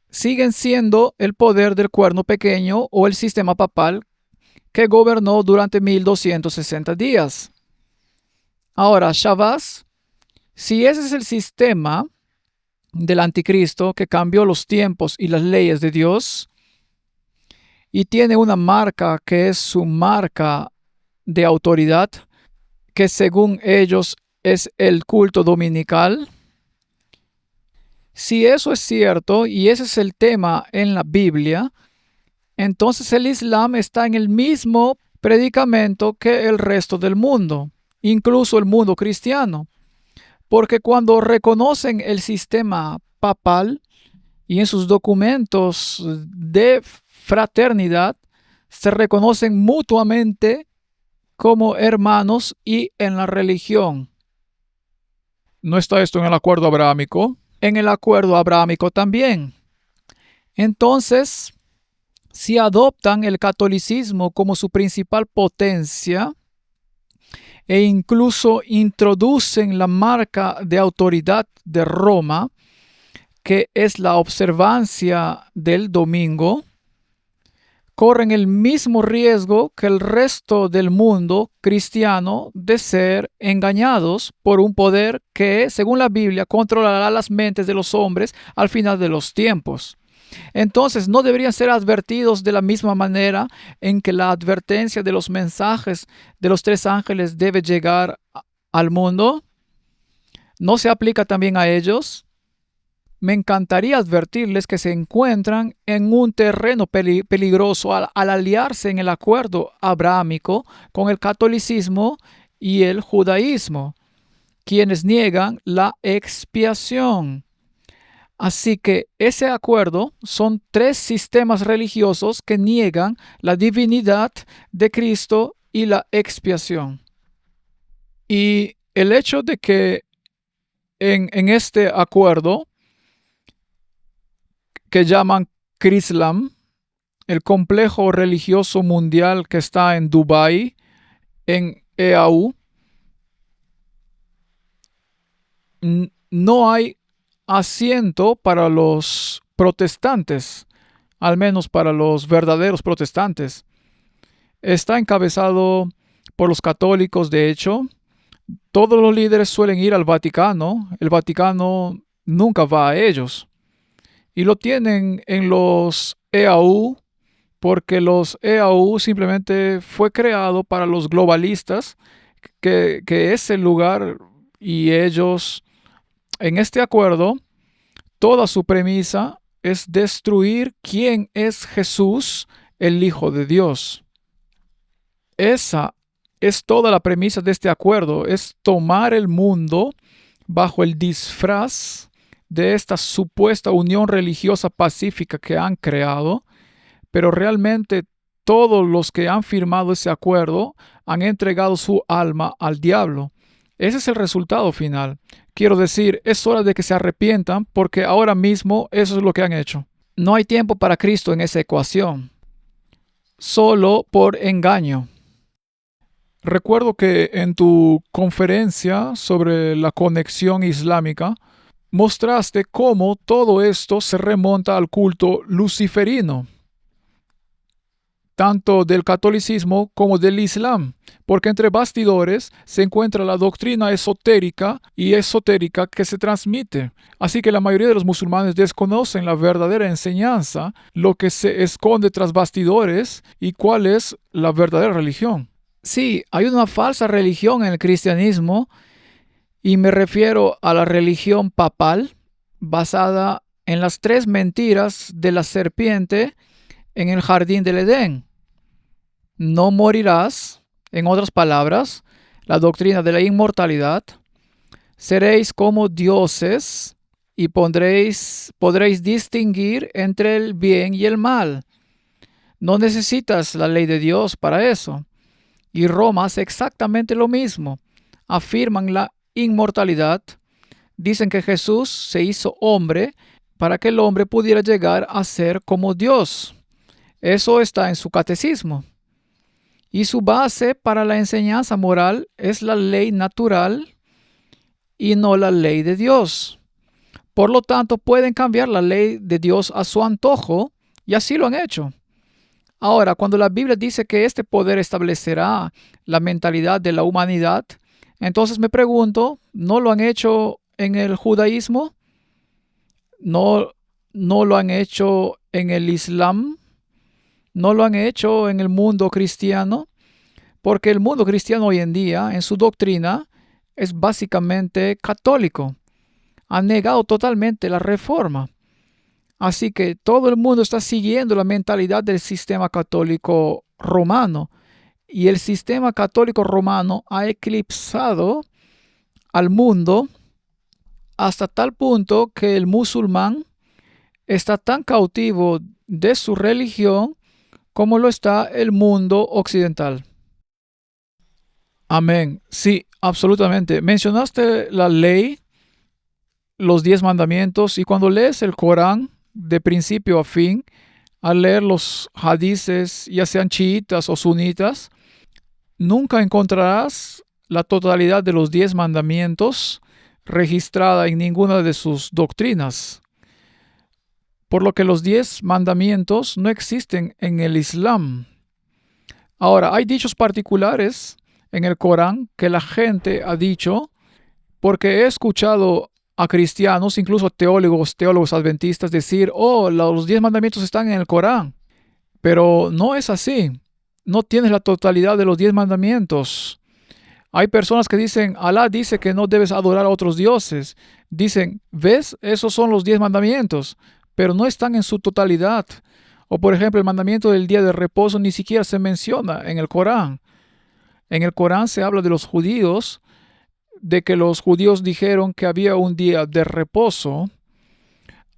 siguen siendo el poder del cuerno pequeño o el sistema papal que gobernó durante 1260 días. Ahora, Shabazz, si ese es el sistema del anticristo que cambió los tiempos y las leyes de Dios y tiene una marca que es su marca de autoridad, que según ellos es el culto dominical, si eso es cierto y ese es el tema en la Biblia, entonces el Islam está en el mismo predicamento que el resto del mundo, incluso el mundo cristiano. Porque cuando reconocen el sistema papal y en sus documentos de fraternidad, se reconocen mutuamente como hermanos y en la religión. ¿No está esto en el acuerdo abrahámico? En el acuerdo abrahámico también. Entonces, si adoptan el catolicismo como su principal potencia e incluso introducen la marca de autoridad de Roma, que es la observancia del domingo, corren el mismo riesgo que el resto del mundo cristiano de ser engañados por un poder que, según la Biblia, controlará las mentes de los hombres al final de los tiempos. Entonces, ¿no deberían ser advertidos de la misma manera en que la advertencia de los mensajes de los 3 ángeles debe llegar al mundo? ¿No se aplica también a ellos? Me encantaría advertirles que se encuentran en un terreno peligroso al aliarse en el acuerdo abrahámico con el catolicismo y el judaísmo, quienes niegan la expiación. Así que ese acuerdo son 3 sistemas religiosos que niegan la divinidad de Cristo y la expiación. Y el hecho de que en este acuerdo que llaman Crislam, el complejo religioso mundial que está en Dubái, en EAU, no hay asiento para los protestantes, al menos para los verdaderos protestantes. Está encabezado por los católicos, de hecho. Todos los líderes suelen ir al Vaticano. El Vaticano nunca va a ellos. Y lo tienen en los EAU, porque los EAU simplemente fue creado para los globalistas, que es el lugar, y ellos, en este acuerdo, toda su premisa es destruir quién es Jesús, el Hijo de Dios. Esa es toda la premisa de este acuerdo, es tomar el mundo bajo el disfraz de esta supuesta unión religiosa pacífica que han creado, pero realmente todos los que han firmado ese acuerdo han entregado su alma al diablo Ese es el resultado final. Quiero decir, es hora de que se arrepientan porque ahora mismo eso es lo que han hecho. No hay tiempo para Cristo en esa ecuación, solo por engaño. Recuerdo que en tu conferencia sobre la conexión islámica mostraste cómo todo esto se remonta al culto luciferino, tanto del catolicismo como del islam, porque entre bastidores se encuentra la doctrina esotérica y esotérica que se transmite. Así que la mayoría de los musulmanes desconocen la verdadera enseñanza, lo que se esconde tras bastidores y cuál es la verdadera religión. Sí, hay una falsa religión en el cristianismo y me refiero a la religión papal basada en las tres mentiras de la serpiente en el jardín del Edén. No morirás, en otras palabras, la doctrina de la inmortalidad. Seréis como dioses y podréis distinguir entre el bien y el mal. No necesitas la ley de Dios para eso. Y Roma hace exactamente lo mismo. Afirman la inmortalidad. Dicen que Jesús se hizo hombre para que el hombre pudiera llegar a ser como Dios. Eso está en su catecismo. Y su base para la enseñanza moral es la ley natural y no la ley de Dios. Por lo tanto, pueden cambiar la ley de Dios a su antojo y así lo han hecho. Ahora, cuando la Biblia dice que este poder establecerá la mentalidad de la humanidad, entonces me pregunto, ¿no lo han hecho en el judaísmo? ¿No, no lo han hecho en el islam? ¿No lo han hecho en el mundo cristiano? Porque el mundo cristiano hoy en día, en su doctrina, es básicamente católico. Han negado totalmente la reforma. Así que todo el mundo está siguiendo la mentalidad del sistema católico romano. Y el sistema católico romano ha eclipsado al mundo hasta tal punto que el musulmán está tan cautivo de su religión como lo está el mundo occidental. Amén. Sí, absolutamente. Mencionaste la ley, los 10 mandamientos, y cuando lees el Corán de principio a fin, al leer los hadices, ya sean chiitas o sunitas, nunca encontrarás la totalidad de los 10 mandamientos registrada en ninguna de sus doctrinas. Por lo que los 10 mandamientos no existen en el Islam. Ahora, hay dichos particulares en el Corán que la gente ha dicho, porque he escuchado a cristianos, incluso a teólogos adventistas, decir, oh, los 10 mandamientos están en el Corán. Pero no es así. No tienes la totalidad de los 10 mandamientos. Hay personas que dicen, Alá dice que no debes adorar a otros dioses. Dicen, ¿ves? Esos son los 10 mandamientos, pero no están en su totalidad. O por ejemplo, el mandamiento del día de reposo ni siquiera se menciona en el Corán. En el Corán se habla de los judíos, de que los judíos dijeron que había un día de reposo.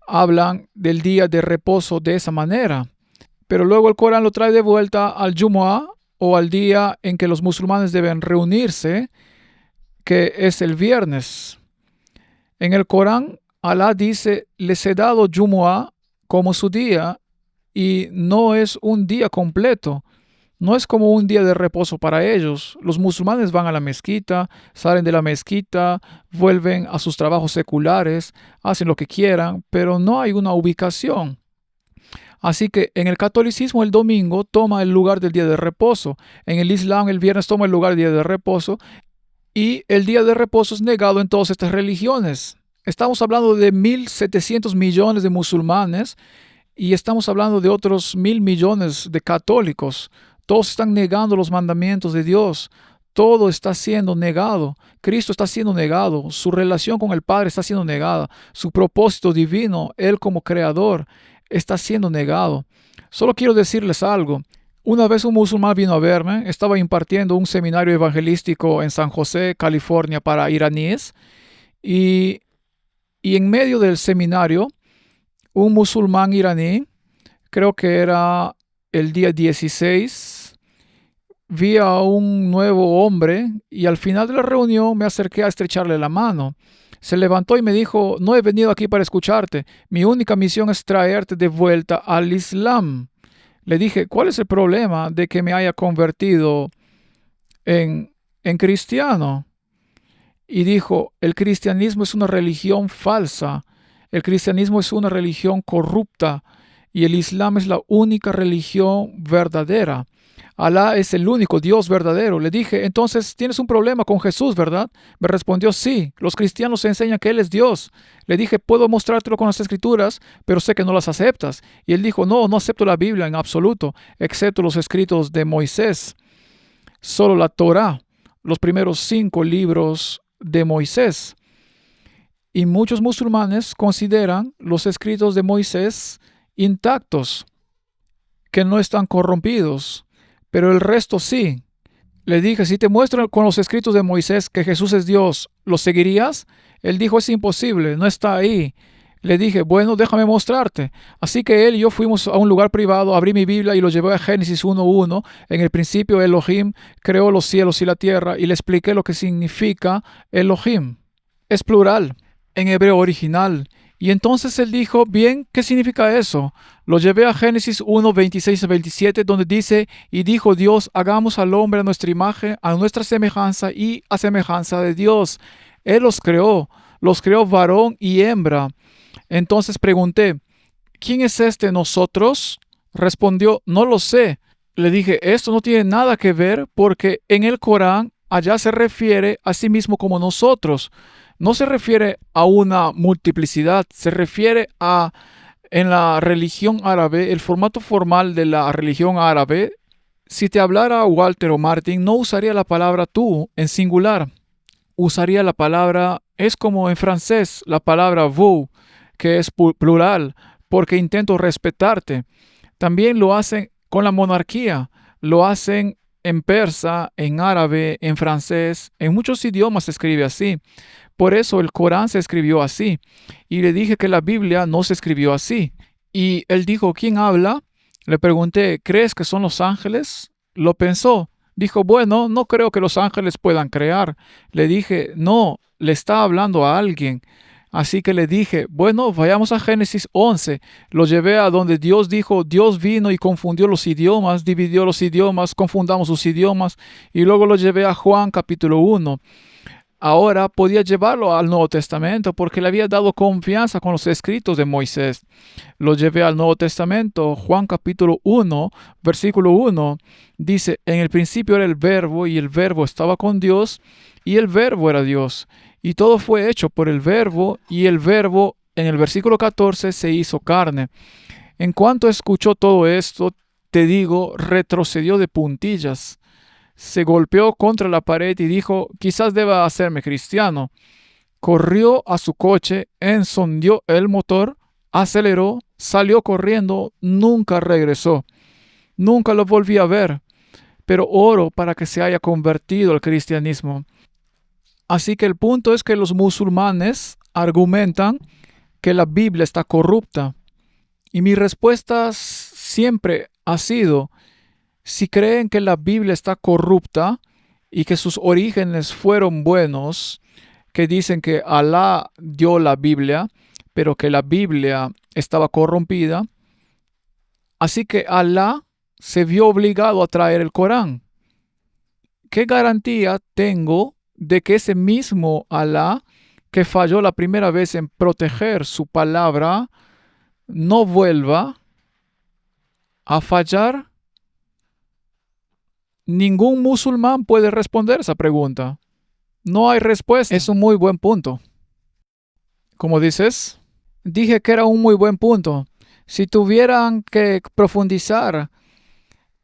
Hablan del día de reposo de esa manera. Pero luego el Corán lo trae de vuelta al Jumu'ah, o al día en que los musulmanes deben reunirse, que es el viernes. En el Corán, Alá dice, les he dado Jumu'ah como su día, y no es un día completo. No es como un día de reposo para ellos. Los musulmanes van a la mezquita, salen de la mezquita, vuelven a sus trabajos seculares, hacen lo que quieran, pero no hay una ubicación. Así que en el catolicismo el domingo toma el lugar del día de reposo. En el Islam el viernes toma el lugar del día de reposo. Y el día de reposo es negado en todas estas religiones. Estamos hablando de 1.700 millones de musulmanes y estamos hablando de otros 1.000 millones de católicos. Todos están negando los mandamientos de Dios. Todo está siendo negado. Cristo está siendo negado. Su relación con el Padre está siendo negada. Su propósito divino, Él como creador, está siendo negado. Solo quiero decirles algo. Una vez un musulmán vino a verme. Estaba impartiendo un seminario evangelístico en San José, California, para iraníes. Y en medio del seminario, un musulmán iraní, creo que era el día 16, vi a un nuevo hombre y al final de la reunión me acerqué a estrecharle la mano. Se levantó y me dijo, no he venido aquí para escucharte. Mi única misión es traerte de vuelta al Islam. Le dije, ¿cuál es el problema de que me haya convertido en cristiano? Y dijo, el cristianismo es una religión falsa. El cristianismo es una religión corrupta y el Islam es la única religión verdadera. Alá es el único Dios verdadero. Le dije, entonces tienes un problema con Jesús, ¿verdad? Me respondió, sí, los cristianos enseñan que Él es Dios. Le dije, puedo mostrártelo con las escrituras, pero sé que no las aceptas. Y él dijo, no, no acepto la Biblia en absoluto, excepto los escritos de Moisés. Solo la Torá, los primeros 5 libros de Moisés. Y muchos musulmanes consideran los escritos de Moisés intactos, que no están corrompidos, pero el resto sí. Le dije, si te muestro con los escritos de Moisés que Jesús es Dios, ¿lo seguirías? Él dijo, es imposible, no está ahí. Le dije, bueno, déjame mostrarte. Así que él y yo fuimos a un lugar privado, abrí mi Biblia y lo llevé a Génesis 1:1. En el principio Elohim creó los cielos y la tierra y le expliqué lo que significa Elohim. Es plural en hebreo original. Y entonces él dijo, bien, ¿qué significa eso? Lo llevé a Génesis 1:26-27, donde dice, y dijo Dios, hagamos al hombre a nuestra imagen, a nuestra semejanza y a semejanza de Dios. Él los creó varón y hembra. Entonces pregunté, ¿quién es este nosotros? Respondió, no lo sé. Le dije, esto no tiene nada que ver porque en el Corán allá se refiere a sí mismo como nosotros. No se refiere a una multiplicidad, se refiere a, en la religión árabe, el formato formal de la religión árabe, si te hablara Walter o Martin, no usaría la palabra tú en singular, usaría la palabra, es como en francés, la palabra vous, que es plural, porque intento respetarte. También lo hacen con la monarquía, lo hacen en persa, en árabe, en francés, en muchos idiomas se escribe así. Por eso el Corán se escribió así. Y le dije que la Biblia no se escribió así. Y él dijo, ¿quién habla? Le pregunté, ¿crees que son los ángeles? Lo pensó. Dijo, bueno, no creo que los ángeles puedan crear. Le dije, no, le está hablando a alguien. Así que le dije, bueno, vayamos a Génesis 11. Lo llevé a donde Dios dijo, Dios vino y confundió los idiomas, dividió los idiomas, confundamos sus idiomas. Y luego lo llevé a Juan capítulo 1. Ahora podía llevarlo al Nuevo Testamento porque le había dado confianza con los escritos de Moisés. Lo llevé al Nuevo Testamento, Juan capítulo 1, versículo 1. Dice, en el principio era el verbo y el verbo estaba con Dios y el verbo era Dios. Y todo fue hecho por el verbo y el verbo, en el versículo 14, se hizo carne. En cuanto escuchó todo esto, te digo, retrocedió de puntillas. Se golpeó contra la pared y dijo, quizás deba hacerme cristiano. Corrió a su coche, encendió el motor, aceleró, salió corriendo, nunca regresó. Nunca lo volví a ver, pero oro para que se haya convertido al cristianismo. Así que el punto es que los musulmanes argumentan que la Biblia está corrupta. Y mi respuesta siempre ha sido, si creen que la Biblia está corrupta y que sus orígenes fueron buenos, que dicen que Alá dio la Biblia, pero que la Biblia estaba corrompida, así que Alá se vio obligado a traer el Corán. ¿Qué garantía tengo de que ese mismo Alá que falló la primera vez en proteger su palabra no vuelva a fallar? Ningún musulmán puede responder esa pregunta. No hay respuesta. Es un muy buen punto. ¿Cómo dices? Dije que era un muy buen punto. Si tuvieran que profundizar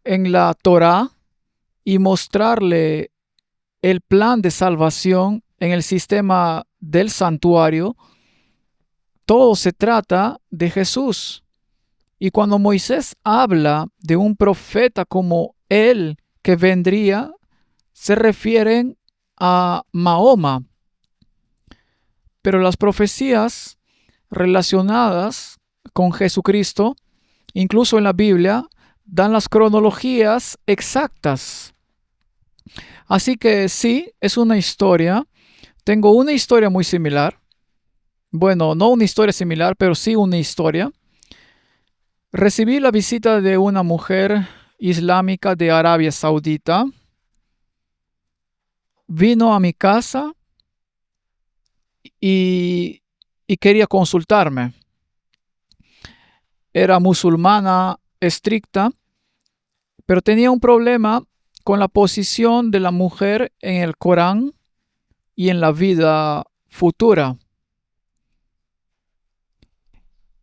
en la Torá y mostrarle el plan de salvación en el sistema del santuario, todo se trata de Jesús. Y cuando Moisés habla de un profeta como él que vendría, se refieren a Mahoma. Pero las profecías relacionadas con Jesucristo, incluso en la Biblia, dan las cronologías exactas Así que sí, es una historia. Tengo una historia muy similar. Bueno, no una historia similar, pero sí una historia. Recibí la visita de una mujer islámica de Arabia Saudita. Vino a mi casa y, y quería consultarme. Era musulmana estricta, pero tenía un problema con la posición de la mujer en el Corán y en la vida futura.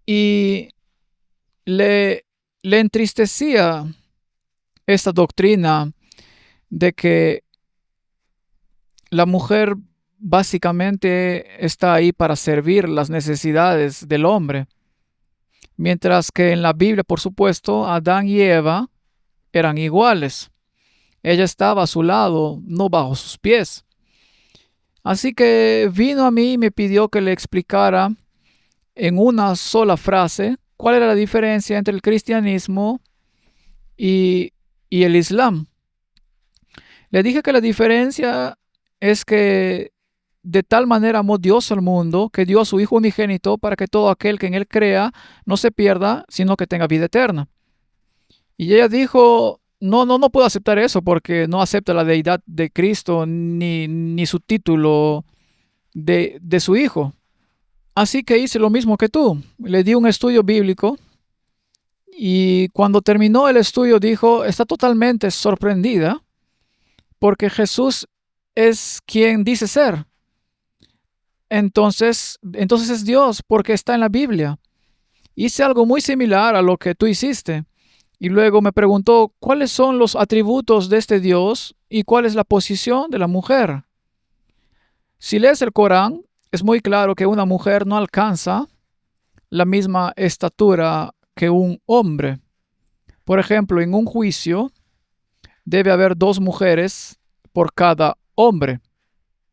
Y le, le entristecía esta doctrina de que la mujer básicamente está ahí para servir las necesidades del hombre, mientras que en la Biblia, por supuesto, Adán y Eva eran iguales. Ella estaba a su lado, no bajo sus pies. Así que vino a mí y me pidió que le explicara en una sola frase cuál era la diferencia entre el cristianismo y, y el islam. Le dije que la diferencia es que de tal manera amó Dios al mundo que dio a su Hijo unigénito para que todo aquel que en él crea no se pierda, sino que tenga vida eterna. Y ella dijo, no puedo aceptar eso porque no acepta la deidad de Cristo ni su título de su Hijo. Así que hice lo mismo que tú. Le di un estudio bíblico y cuando terminó el estudio dijo, está totalmente sorprendida porque Jesús es quien dice ser. Entonces es Dios porque está en la Biblia. Hice algo muy similar a lo que tú hiciste. Y luego me preguntó cuáles son los atributos de este Dios y cuál es la posición de la mujer. Si lees el Corán, es muy claro que una mujer no alcanza la misma estatura que un hombre. Por ejemplo, en un juicio debe haber 2 mujeres por cada hombre.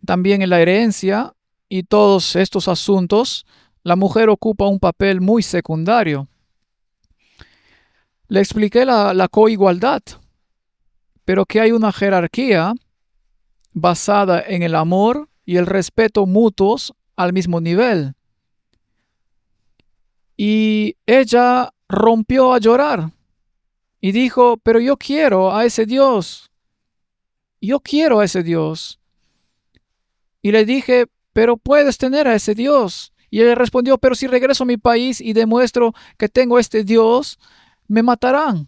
También en la herencia y todos estos asuntos, la mujer ocupa un papel muy secundario. Le expliqué la coigualdad, pero que hay una jerarquía basada en el amor y el respeto mutuos al mismo nivel. Y ella rompió a llorar y dijo, pero yo quiero a ese Dios, yo quiero a ese Dios. Y le dije, pero puedes tener a ese Dios. Y ella respondió, pero si regreso a mi país y demuestro que tengo este Dios, me matarán.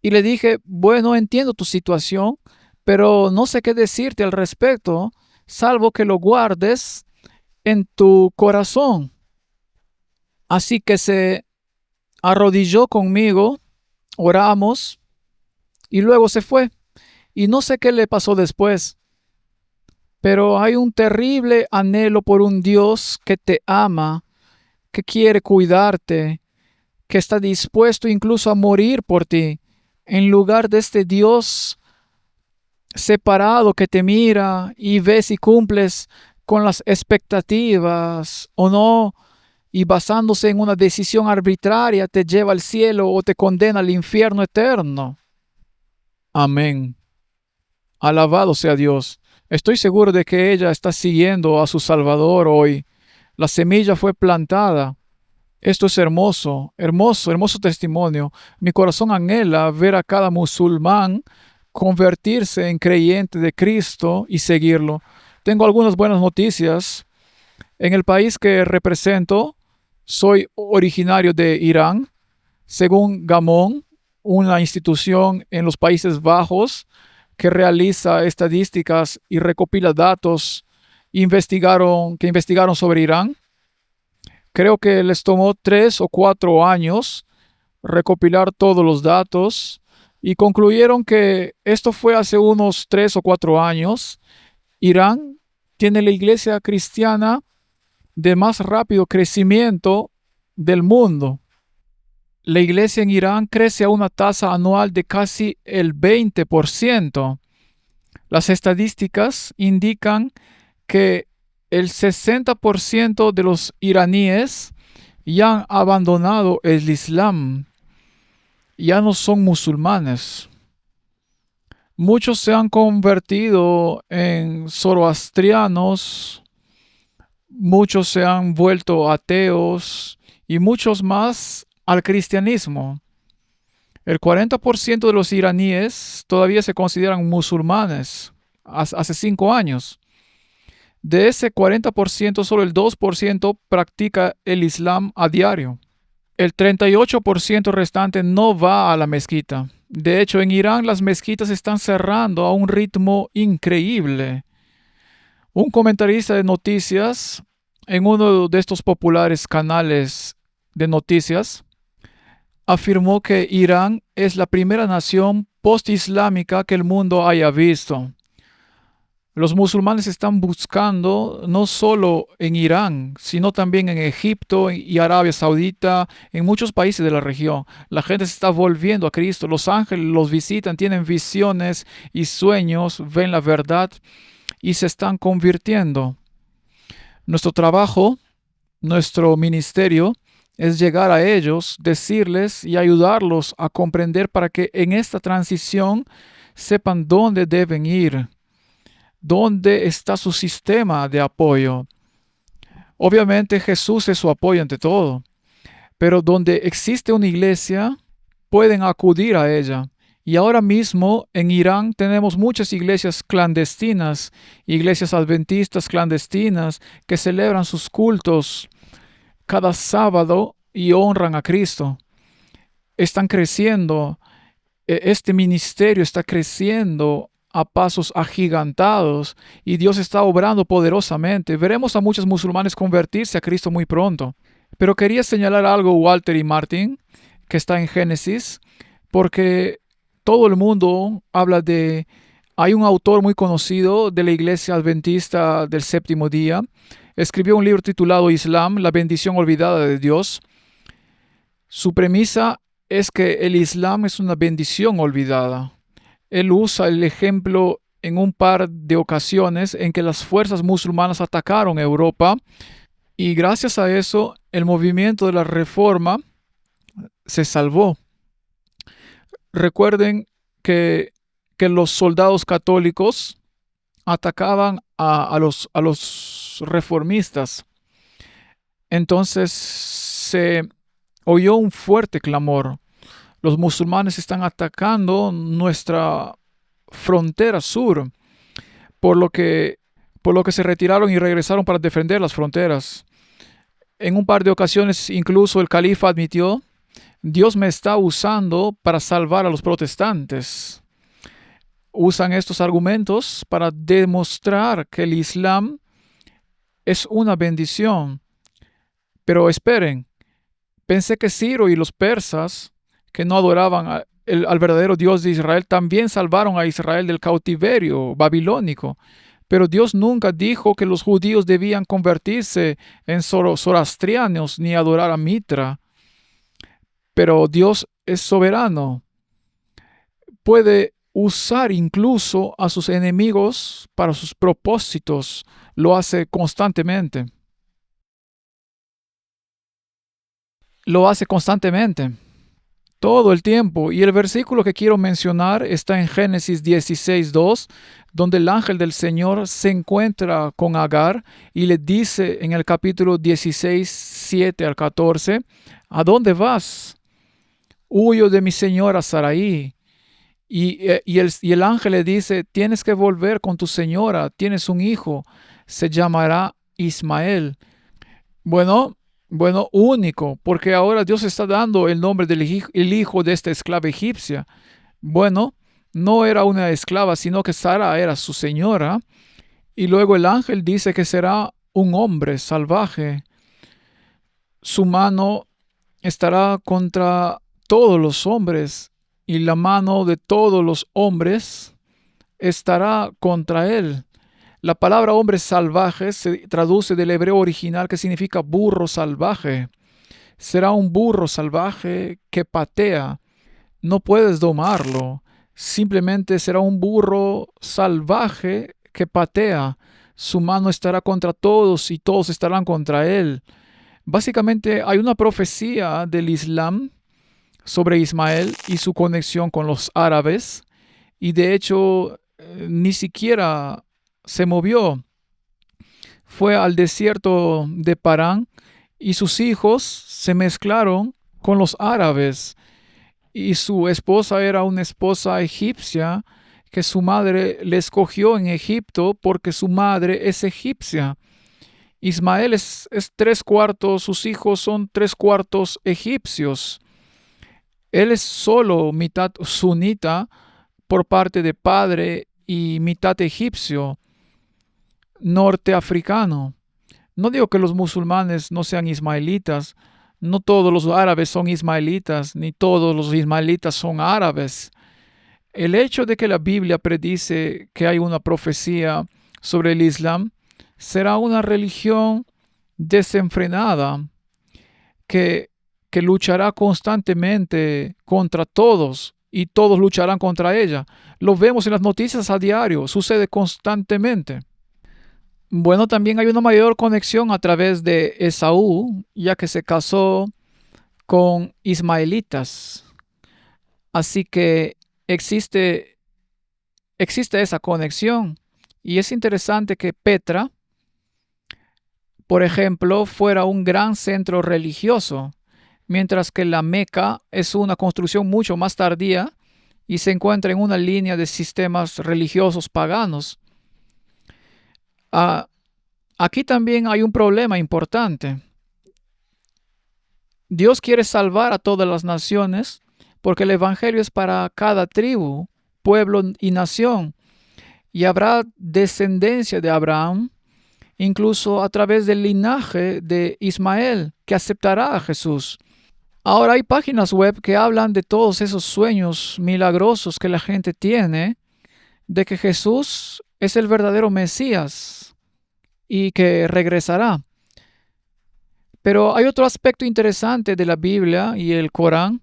Y le dije, bueno, entiendo tu situación, pero no sé qué decirte al respecto, salvo que lo guardes en tu corazón. Así que se arrodilló conmigo, oramos y luego se fue. Y no sé qué le pasó después, pero hay un terrible anhelo por un Dios que te ama, que quiere cuidarte, que está dispuesto incluso a morir por ti, en lugar de este Dios separado que te mira y ve si cumples con las expectativas o no, y basándose en una decisión arbitraria te lleva al cielo o te condena al infierno eterno. Amén. Alabado sea Dios. Estoy seguro de que ella está siguiendo a su Salvador hoy. La semilla fue plantada. Esto es hermoso, hermoso, hermoso testimonio. Mi corazón anhela ver a cada musulmán convertirse en creyente de Cristo y seguirlo. Tengo algunas buenas noticias. En el país que represento, soy originario de Irán. Según Gamon, una institución en los Países Bajos que realiza estadísticas y recopila datos, que investigaron sobre Irán. Creo que les tomó 3 o 4 años recopilar todos los datos y concluyeron que esto fue hace unos 3 o 4 años. Irán tiene la iglesia cristiana de más rápido crecimiento del mundo. La iglesia en Irán crece a una tasa anual de casi el 20%. Las estadísticas indican que el 60% de los iraníes ya han abandonado el Islam, ya no son musulmanes. Muchos se han convertido en zoroastrianos, muchos se han vuelto ateos y muchos más al cristianismo. El 40% de los iraníes todavía se consideran musulmanes hace 5 años. De ese 40%, solo el 2% practica el Islam a diario. El 38% restante no va a la mezquita. De hecho, en Irán las mezquitas están cerrando a un ritmo increíble. Un comentarista de noticias en uno de estos populares canales de noticias afirmó que Irán es la primera nación post-islámica que el mundo haya visto. Los musulmanes están buscando no solo en Irán, sino también en Egipto y Arabia Saudita, en muchos países de la región. La gente se está volviendo a Cristo. Los ángeles los visitan, tienen visiones y sueños, ven la verdad y se están convirtiendo. Nuestro trabajo, nuestro ministerio, es llegar a ellos, decirles y ayudarlos a comprender para que en esta transición sepan dónde deben ir. ¿Dónde está su sistema de apoyo? Obviamente Jesús es su apoyo ante todo, pero donde existe una iglesia, pueden acudir a ella. Y ahora mismo en Irán tenemos muchas iglesias clandestinas, iglesias adventistas clandestinas que celebran sus cultos cada sábado y honran a Cristo. Están creciendo, este ministerio está creciendo a pasos agigantados y Dios está obrando poderosamente. Veremos a muchos musulmanes convertirse a Cristo muy pronto. Pero quería señalar algo, Walter y Martin, que está en Génesis, porque todo el mundo habla de... Hay un autor muy conocido de la Iglesia Adventista del Séptimo Día. Escribió un libro titulado Islam, la bendición olvidada de Dios. Su premisa es que el Islam es una bendición olvidada. Él usa el ejemplo en un par de ocasiones en que las fuerzas musulmanas atacaron Europa y gracias a eso el movimiento de la Reforma se salvó. Recuerden que los soldados católicos atacaban a los reformistas. Entonces se oyó un fuerte clamor. Los musulmanes están atacando nuestra frontera sur, por lo que se retiraron y regresaron para defender las fronteras. En un par de ocasiones incluso el califa admitió: Dios me está usando para salvar a los protestantes. Usan estos argumentos para demostrar que el Islam es una bendición. Pero esperen, pensé que Ciro y los persas, que no adoraban al verdadero Dios de Israel, también salvaron a Israel del cautiverio babilónico. Pero Dios nunca dijo que los judíos debían convertirse en zoroastrianos ni adorar a Mitra. Pero Dios es soberano. Puede usar incluso a sus enemigos para sus propósitos. Lo hace constantemente. Lo hace constantemente. Todo el tiempo. Y el versículo que quiero mencionar está en Génesis 16:2, donde el ángel del Señor se encuentra con Agar y le dice en el capítulo 16:7 al 14, ¿a dónde vas? Huyo de mi señora Sarai. Y el ángel le dice, tienes que volver con tu señora, tienes un hijo, se llamará Ismael. Bueno, único, porque ahora Dios está dando el nombre del hijo de esta esclava egipcia. Bueno, no era una esclava, sino que Sara era su señora. Y luego el ángel dice que será un hombre salvaje. Su mano estará contra todos los hombres y la mano de todos los hombres estará contra él. La palabra hombre salvaje se traduce del hebreo original que significa burro salvaje. Será un burro salvaje que patea. No puedes domarlo. Simplemente será un burro salvaje que patea. Su mano estará contra todos y todos estarán contra él. Básicamente hay una profecía del Islam sobre Ismael y su conexión con los árabes. y de hecho ni siquiera se movió. Fue al desierto de Parán y sus hijos se mezclaron con los árabes y su esposa era una esposa egipcia que su madre le escogió en Egipto porque su madre es egipcia. Ismael es tres cuartos, sus hijos son tres cuartos egipcios. Él es solo mitad sunita por parte de padre y mitad egipcio, norteafricano. No digo que los musulmanes no sean ismaelitas, no todos los árabes son ismaelitas, ni todos los ismaelitas son árabes. El hecho de que la Biblia predice que hay una profecía sobre el Islam será una religión desenfrenada que, que luchará constantemente contra todos y todos lucharán contra ella. Lo vemos en las noticias a diario, sucede constantemente. Bueno, también hay una mayor conexión a través de Esaú, ya que se casó con ismaelitas. Así que existe, existe esa conexión. Y es interesante que Petra, por ejemplo, fuera un gran centro religioso, mientras que la Meca es una construcción mucho más tardía y se encuentra en una línea de sistemas religiosos paganos. Ah, aquí también hay un problema importante. Dios quiere salvar a todas las naciones porque el Evangelio es para cada tribu, pueblo y nación. Y habrá descendencia de Abraham, incluso a través del linaje de Ismael, que aceptará a Jesús. Ahora hay páginas web que hablan de todos esos sueños milagrosos que la gente tiene, de que Jesús es el verdadero Mesías y que regresará. Pero hay otro aspecto interesante de la Biblia y el Corán,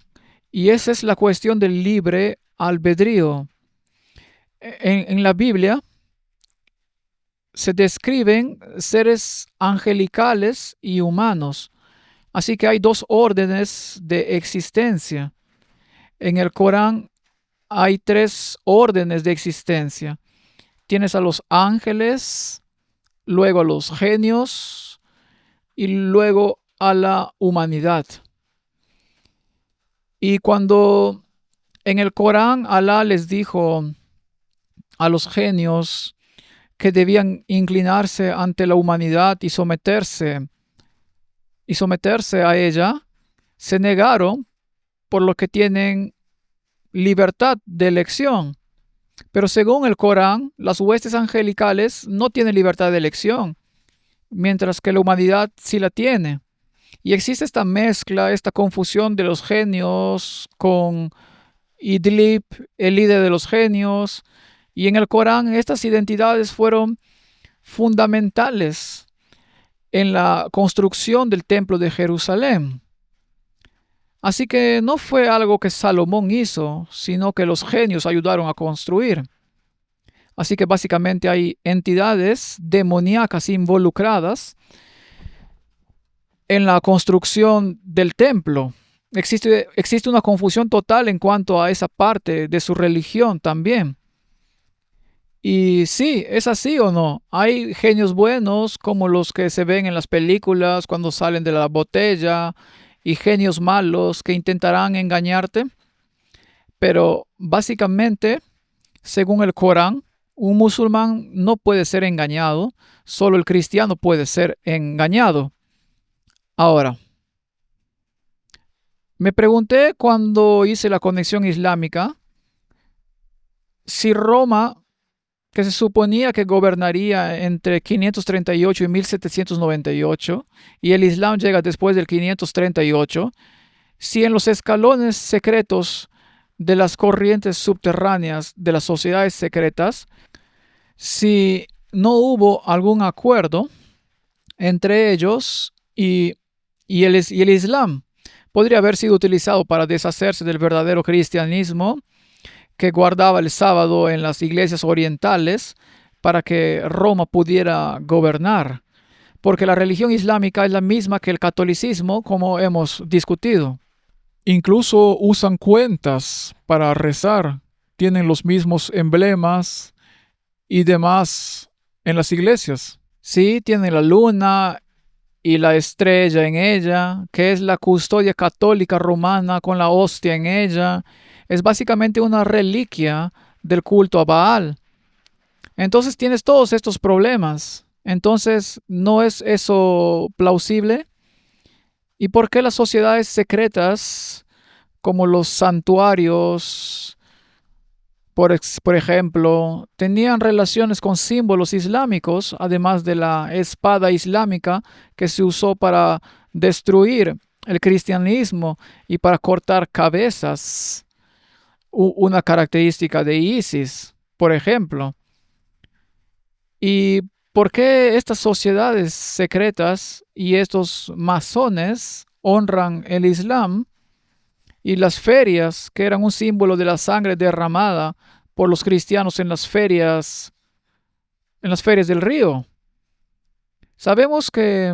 y esa es la cuestión del libre albedrío. En la Biblia se describen seres angelicales y humanos, así que hay dos órdenes de existencia. En el Corán hay tres órdenes de existencia. Tienes a los ángeles, luego a los genios y luego a la humanidad. Y cuando en el Corán Alá les dijo a los genios que debían inclinarse ante la humanidad y someterse a ella, se negaron por lo que tienen libertad de elección. Pero según el Corán, las huestes angelicales no tienen libertad de elección, mientras que la humanidad sí la tiene. Y existe esta mezcla, esta confusión de los genios con Idlib, el líder de los genios. Y en el Corán estas identidades fueron fundamentales en la construcción del templo de Jerusalén. Así que no fue algo que Salomón hizo, sino que los genios ayudaron a construir. Así que básicamente hay entidades demoníacas involucradas en la construcción del templo. Existe una confusión total en cuanto a esa parte de su religión también. Y sí, ¿es así o no? Hay genios buenos como los que se ven en las películas cuando salen de la botella y genios malos que intentarán engañarte. Pero básicamente, según el Corán, un musulmán no puede ser engañado, solo el cristiano puede ser engañado. Ahora, me pregunté cuando hice la conexión islámica si Roma, que se suponía que gobernaría entre 538 y 1798, y el Islam llega después del 538, si en los escalones secretos de las corrientes subterráneas de las sociedades secretas, si no hubo algún acuerdo entre ellos y el Islam, podría haber sido utilizado para deshacerse del verdadero cristianismo que guardaba el sábado en las iglesias orientales para que Roma pudiera gobernar, porque la religión islámica es la misma que el catolicismo, como hemos discutido. Incluso usan cuentas para rezar, tienen los mismos emblemas y demás en las iglesias. Sí, tienen la luna y la estrella en ella, que es la custodia católica romana con la hostia en ella. Es básicamente una reliquia del culto a Baal. Entonces tienes todos estos problemas. Entonces, ¿no es eso plausible? ¿Y por qué las sociedades secretas, como los santuarios, por ejemplo, tenían relaciones con símbolos islámicos, además de la espada islámica que se usó para destruir el cristianismo y para cortar cabezas? Una característica de ISIS, por ejemplo. ¿Y por qué estas sociedades secretas y estos masones honran el Islam y las ferias, que eran un símbolo de la sangre derramada por los cristianos en las ferias del río? Sabemos que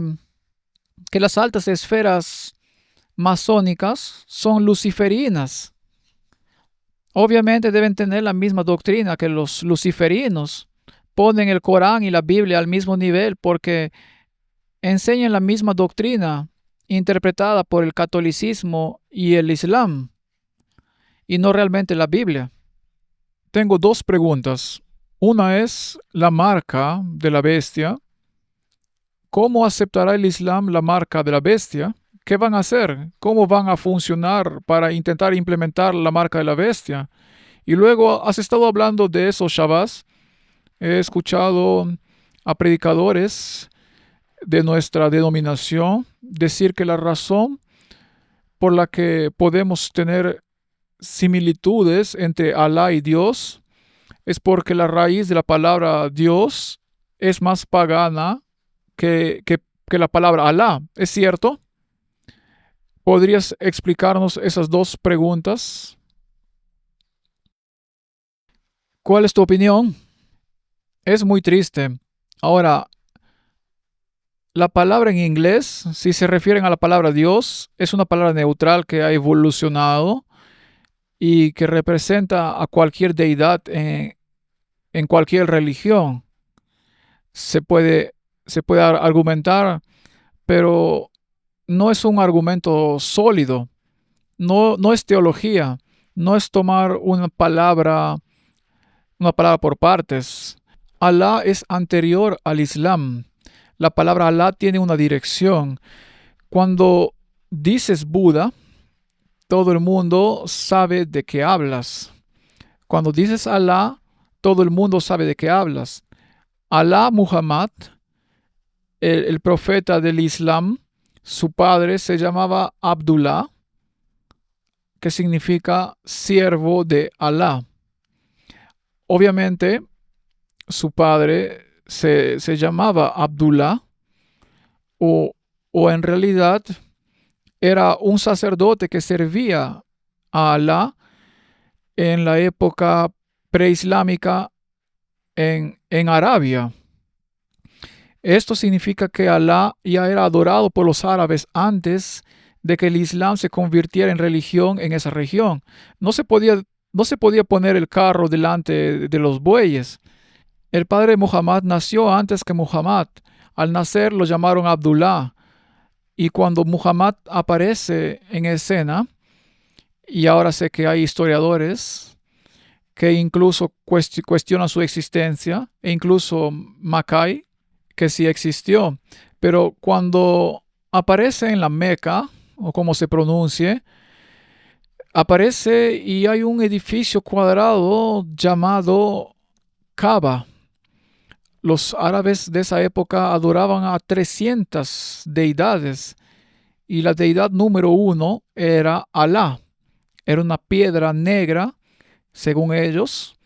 las altas esferas masónicas son luciferinas. Obviamente deben tener la misma doctrina que los luciferinos. Ponen el Corán y la Biblia al mismo nivel porque enseñan la misma doctrina interpretada por el catolicismo y el islam, y no realmente la Biblia. Tengo dos preguntas. Una es la marca de la bestia. ¿Cómo aceptará el islam la marca de la bestia? ¿Qué van a hacer? ¿Cómo van a funcionar para intentar implementar la marca de la bestia? Y luego has estado hablando de eso, Shabazz. He escuchado a predicadores de nuestra denominación decir que la razón por la que podemos tener similitudes entre Alá y Dios es porque la raíz de la palabra Dios es más pagana que la palabra Alá. ¿Es cierto? ¿Podrías explicarnos esas dos preguntas? ¿Cuál es tu opinión? Es muy triste. Ahora, la palabra en inglés, si se refieren a la palabra Dios, es una palabra neutral que ha evolucionado y que representa a cualquier deidad en cualquier religión. Se puede, se puede argumentar, pero no es un argumento sólido, no es teología, no es tomar una palabra por partes. Alá es anterior al Islam. La palabra Alá tiene una dirección. Cuando dices Buda, todo el mundo sabe de qué hablas. Cuando dices Alá, todo el mundo sabe de qué hablas. Alá Muhammad, el profeta del Islam, su padre se llamaba Abdullah, que significa siervo de Alá. Obviamente, su padre se llamaba Abdullah, o, o en realidad era un sacerdote que servía a Alá en la época preislámica en Arabia. Esto significa que Alá ya era adorado por los árabes antes de que el Islam se convirtiera en religión en esa región. No se podía poner el carro delante de los bueyes. El padre de Muhammad nació antes que Muhammad. Al nacer lo llamaron Abdullah. Y cuando Muhammad aparece en escena, y ahora sé que hay historiadores que incluso cuestionan su existencia, e incluso Mackay, que sí existió, pero cuando aparece en la Meca, o como se pronuncie, aparece y hay un edificio cuadrado llamado Kaaba. Los árabes de esa época adoraban a 300 deidades y la deidad número uno era Alá. Era una piedra negra, según ellos.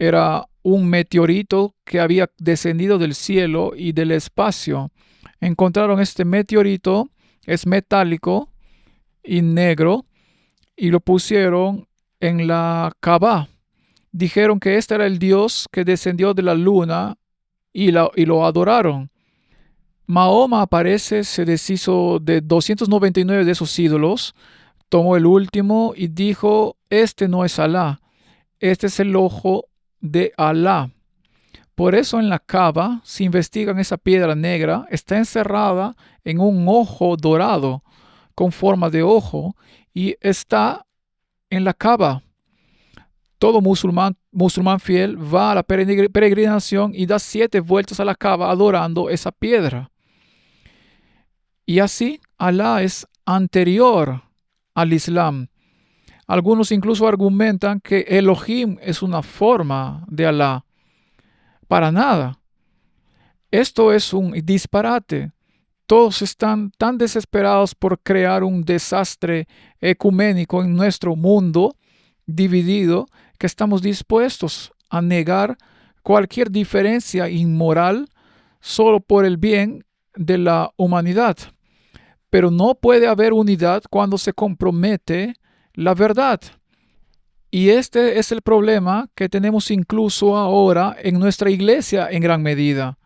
Era un meteorito que había descendido del cielo y del espacio. Encontraron este meteorito, es metálico y negro, y lo pusieron en la Kaaba. Dijeron que este era el Dios que descendió de la luna y lo adoraron. Mahoma aparece, se deshizo de 299 de esos ídolos, tomó el último y dijo, este no es Alá, Este es el ojo de Alá. Por eso en la Kaaba, si investigan esa piedra negra, está encerrada en un ojo dorado con forma de ojo y está en la Kaaba. Todo musulmán fiel va a la peregrinación y da 7 vueltas a la Kaaba adorando esa piedra. Y así Alá es anterior al Islam. Algunos incluso argumentan que Elohim es una forma de Alá. Para nada. Esto es un disparate. Todos están tan desesperados por crear un desastre ecuménico en nuestro mundo dividido que estamos dispuestos a negar cualquier diferencia inmoral solo por el bien de la humanidad. Pero no puede haber unidad cuando se compromete la verdad. Y este es el problema que tenemos incluso ahora en nuestra iglesia en gran medida.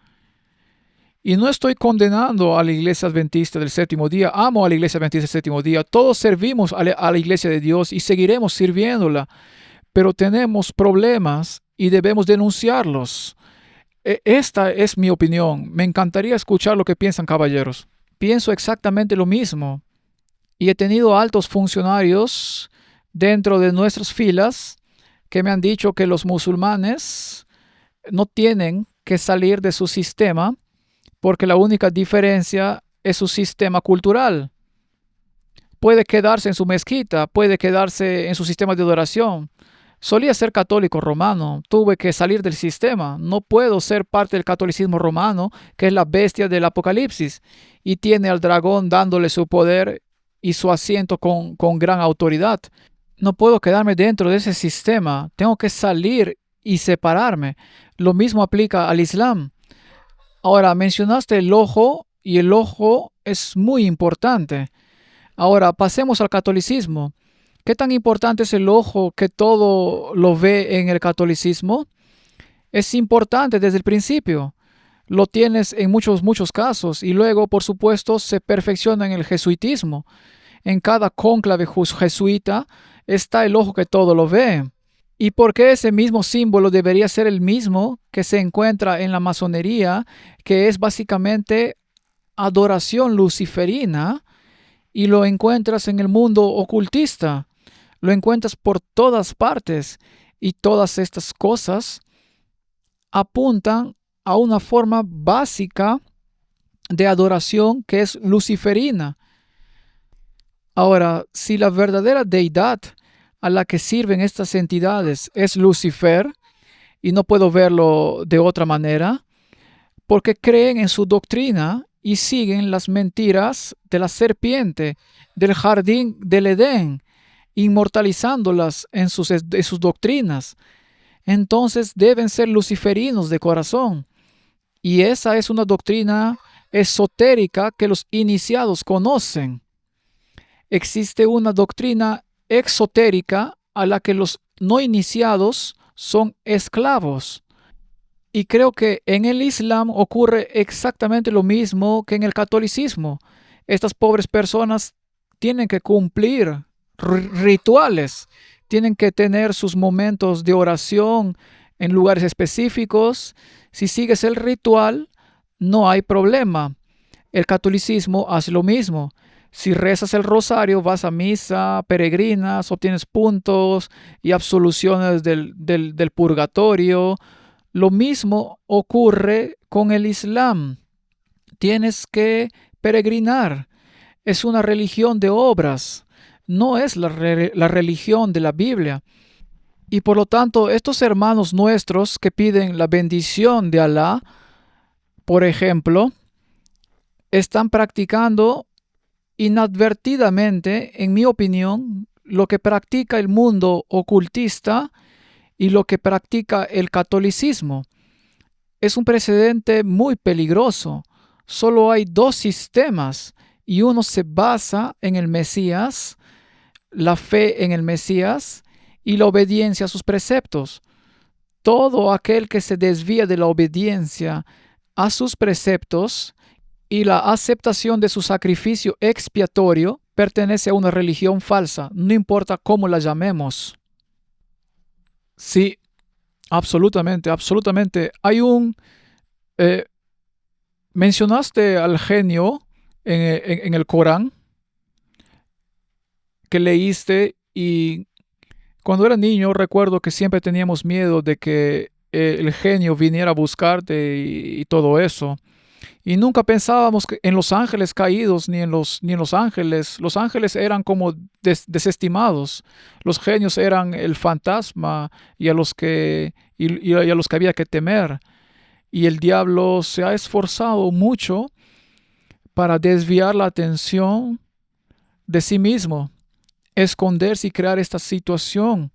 Y no estoy condenando a la iglesia adventista del séptimo día. Amo a la iglesia adventista del séptimo día. Todos servimos a la iglesia de Dios y seguiremos sirviéndola. Pero tenemos problemas y debemos denunciarlos. Esta es mi opinión. Me encantaría escuchar lo que piensan, caballeros. Pienso exactamente lo mismo. Y he tenido altos funcionarios dentro de nuestras filas que me han dicho que los musulmanes no tienen que salir de su sistema porque la única diferencia es su sistema cultural. Puede quedarse en su mezquita, puede quedarse en su sistema de adoración. Solía ser católico romano, tuve que salir del sistema. No puedo ser parte del catolicismo romano, que es la bestia del Apocalipsis, y tiene al dragón dándole su poder y su asiento con gran autoridad. No puedo quedarme dentro de ese sistema, tengo que salir y separarme. Lo mismo aplica al Islam. Ahora, mencionaste el ojo, y el ojo es muy importante. Ahora, pasemos al catolicismo. ¿Qué tan importante es el ojo que todo lo ve en el catolicismo? Es importante desde el principio. Lo tienes en muchos casos y luego, por supuesto, se perfecciona en el jesuitismo. En cada cónclave jesuita está el ojo que todo lo ve. ¿Y por qué ese mismo símbolo debería ser el mismo que se encuentra en la masonería, que es básicamente adoración luciferina, y lo encuentras en el mundo ocultista? Lo encuentras por todas partes y todas estas cosas apuntan a una forma básica de adoración que es luciferina. Ahora, si la verdadera deidad a la que sirven estas entidades es Lucifer, y no puedo verlo de otra manera, porque creen en su doctrina y siguen las mentiras de la serpiente del jardín del Edén, inmortalizándolas en sus doctrinas. Entonces deben ser luciferinos de corazón. Y esa es una doctrina esotérica que los iniciados conocen. Existe una doctrina exotérica a la que los no iniciados son esclavos. Y creo que en el Islam ocurre exactamente lo mismo que en el catolicismo. Estas pobres personas tienen que cumplir rituales, tienen que tener sus momentos de oración en lugares específicos. Si sigues el ritual, no hay problema. El catolicismo hace lo mismo. Si rezas el rosario, vas a misa, peregrinas, obtienes puntos y absoluciones del purgatorio. Lo mismo ocurre con el Islam. Tienes que peregrinar. Es una religión de obras. No es la religión de la Biblia. Y por lo tanto, estos hermanos nuestros que piden la bendición de Alá, por ejemplo, están practicando inadvertidamente, en mi opinión, lo que practica el mundo ocultista y lo que practica el catolicismo. Es un precedente muy peligroso. Solo hay 2 sistemas y uno se basa en el Mesías, la fe en el Mesías y la obediencia a sus preceptos. Todo aquel que se desvía de la obediencia a sus preceptos y la aceptación de su sacrificio expiatorio pertenece a una religión falsa, no importa cómo la llamemos. Sí, absolutamente, absolutamente. Eh, mencionaste al genio en el Corán que leíste y cuando era niño recuerdo que siempre teníamos miedo de que el genio viniera a buscarte y todo eso. Y nunca pensábamos que en los ángeles caídos ni en los ángeles. Los ángeles eran como desestimados. Los genios eran el fantasma y a los que había que temer. Y el diablo se ha esforzado mucho para desviar la atención de sí mismo, esconderse y crear esta situación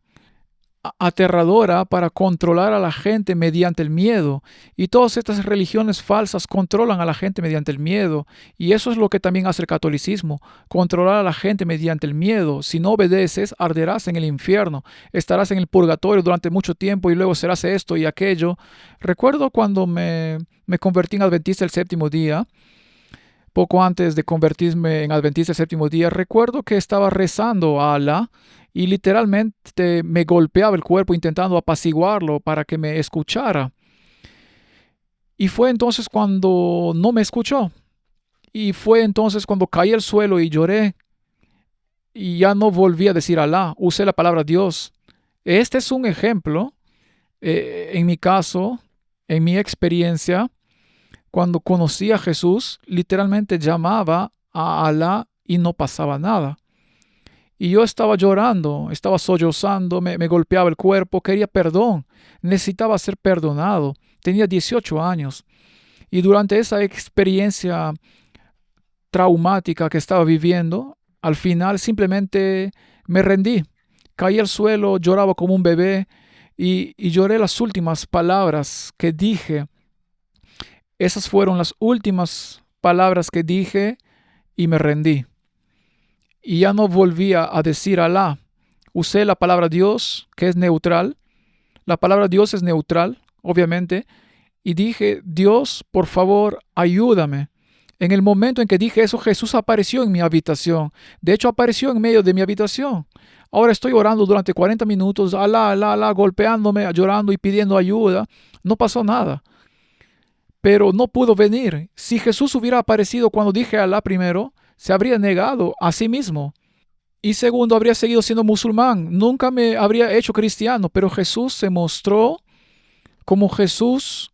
aterradora para controlar a la gente mediante el miedo. Y todas estas religiones falsas controlan a la gente mediante el miedo. Y eso es lo que también hace el catolicismo, controlar a la gente mediante el miedo. Si no obedeces, arderás en el infierno, estarás en el purgatorio durante mucho tiempo y luego serás esto y aquello. Recuerdo cuando me convertí en adventista el séptimo día. Poco antes de convertirme en adventista el séptimo día, recuerdo que estaba rezando a Alá y literalmente me golpeaba el cuerpo intentando apaciguarlo para que me escuchara. Y fue entonces cuando no me escuchó. Y fue entonces cuando caí al suelo y lloré y ya no volví a decir Alá, usé la palabra Dios. Este es un ejemplo, en mi caso, en mi experiencia, cuando conocí a Jesús, literalmente llamaba a Alá y no pasaba nada. Y yo estaba llorando, estaba sollozando, me golpeaba el cuerpo, quería perdón, necesitaba ser perdonado. Tenía 18 años y durante esa experiencia traumática que estaba viviendo, al final simplemente me rendí. Caí al suelo, lloraba como un bebé y lloré las últimas palabras que dije. Esas fueron las últimas palabras que dije y me rendí. Y ya no volvía a decir Alá. Usé la palabra Dios, que es neutral. La palabra Dios es neutral, obviamente. Y dije, Dios, por favor, ayúdame. En el momento en que dije eso, Jesús apareció en mi habitación. De hecho, apareció en medio de mi habitación. Ahora estoy orando durante 40 minutos, Alá, Alá, Alá, golpeándome, llorando y pidiendo ayuda. No pasó nada. Pero no pudo venir. Si Jesús hubiera aparecido cuando dije Alá primero, se habría negado a sí mismo. Y segundo, habría seguido siendo musulmán. Nunca me habría hecho cristiano, pero Jesús se mostró como Jesús,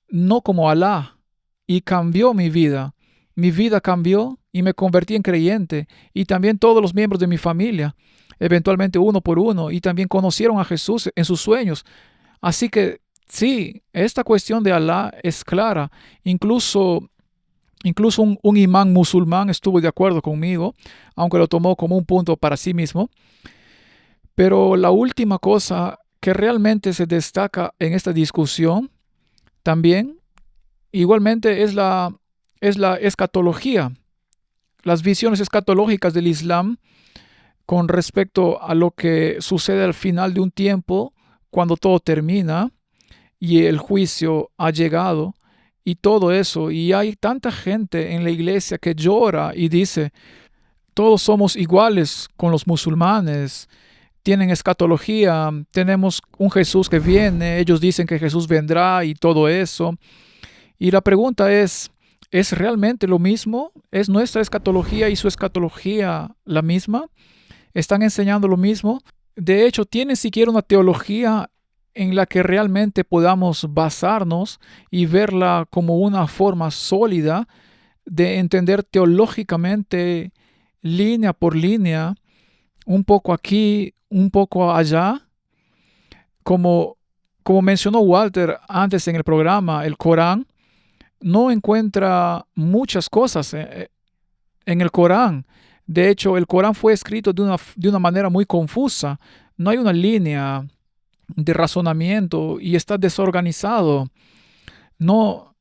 no como Alá. Y cambió mi vida. Mi vida cambió y me convertí en creyente. Y también todos los miembros de mi familia, eventualmente uno por uno, y también conocieron a Jesús en sus sueños. Así que sí, esta cuestión de Alá es clara. Incluso un imán musulmán estuvo de acuerdo conmigo, aunque lo tomó como un punto para sí mismo. Pero la última cosa que realmente se destaca en esta discusión también, igualmente, es la escatología, las visiones escatológicas del Islam con respecto a lo que sucede al final de un tiempo, cuando todo termina y el juicio ha llegado y todo eso. Y hay tanta gente en la iglesia que llora y dice, todos somos iguales con los musulmanes, tienen escatología, tenemos un Jesús que viene, ellos dicen que Jesús vendrá y todo eso. Y la pregunta ¿es realmente lo mismo? ¿Es nuestra escatología y su escatología la misma? ¿Están enseñando lo mismo? De hecho, ¿tienen siquiera una teología en la que realmente podamos basarnos y verla como una forma sólida de entender teológicamente, línea por línea, un poco aquí, un poco allá? Como, como mencionó Walter antes en el programa, el Corán no encuentra muchas cosas en el Corán. De hecho, el Corán fue escrito de una manera muy confusa. No hay una línea de razonamiento y está desorganizado. No,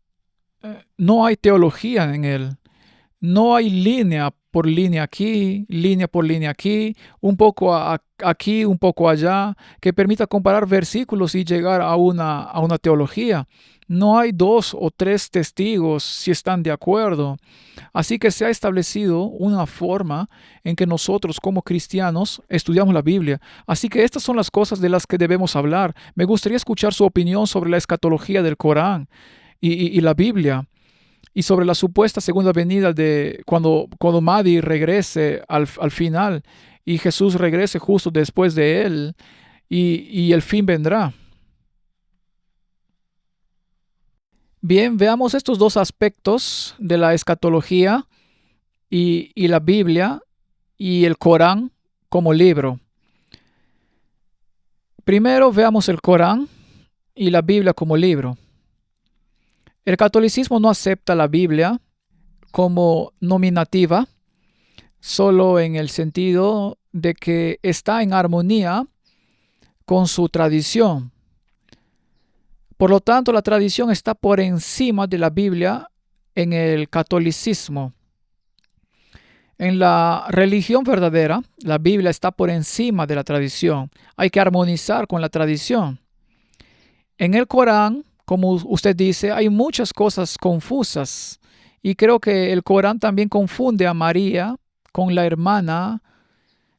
no hay teología en él. No hay línea por línea aquí, línea por línea aquí, un poco aquí, un poco allá, que permita comparar versículos y llegar a una teología. No hay dos o tres testigos si están de acuerdo. Así que se ha establecido una forma en que nosotros como cristianos estudiamos la Biblia. Así que estas son las cosas de las que debemos hablar. Me gustaría escuchar su opinión sobre la escatología del Corán y la Biblia y sobre la supuesta segunda venida de cuando Mahdi regrese al final y Jesús regrese justo después de él y el fin vendrá. Bien, veamos estos dos aspectos de la escatología y la Biblia y el Corán como libro. Primero veamos el Corán y la Biblia como libro. El catolicismo no acepta la Biblia como nominativa, solo en el sentido de que está en armonía con su tradición. Por lo tanto, la tradición está por encima de la Biblia en el catolicismo. En la religión verdadera, la Biblia está por encima de la tradición. Hay que armonizar con la tradición. En el Corán, como usted dice, hay muchas cosas confusas. Y creo que el Corán también confunde a María con la hermana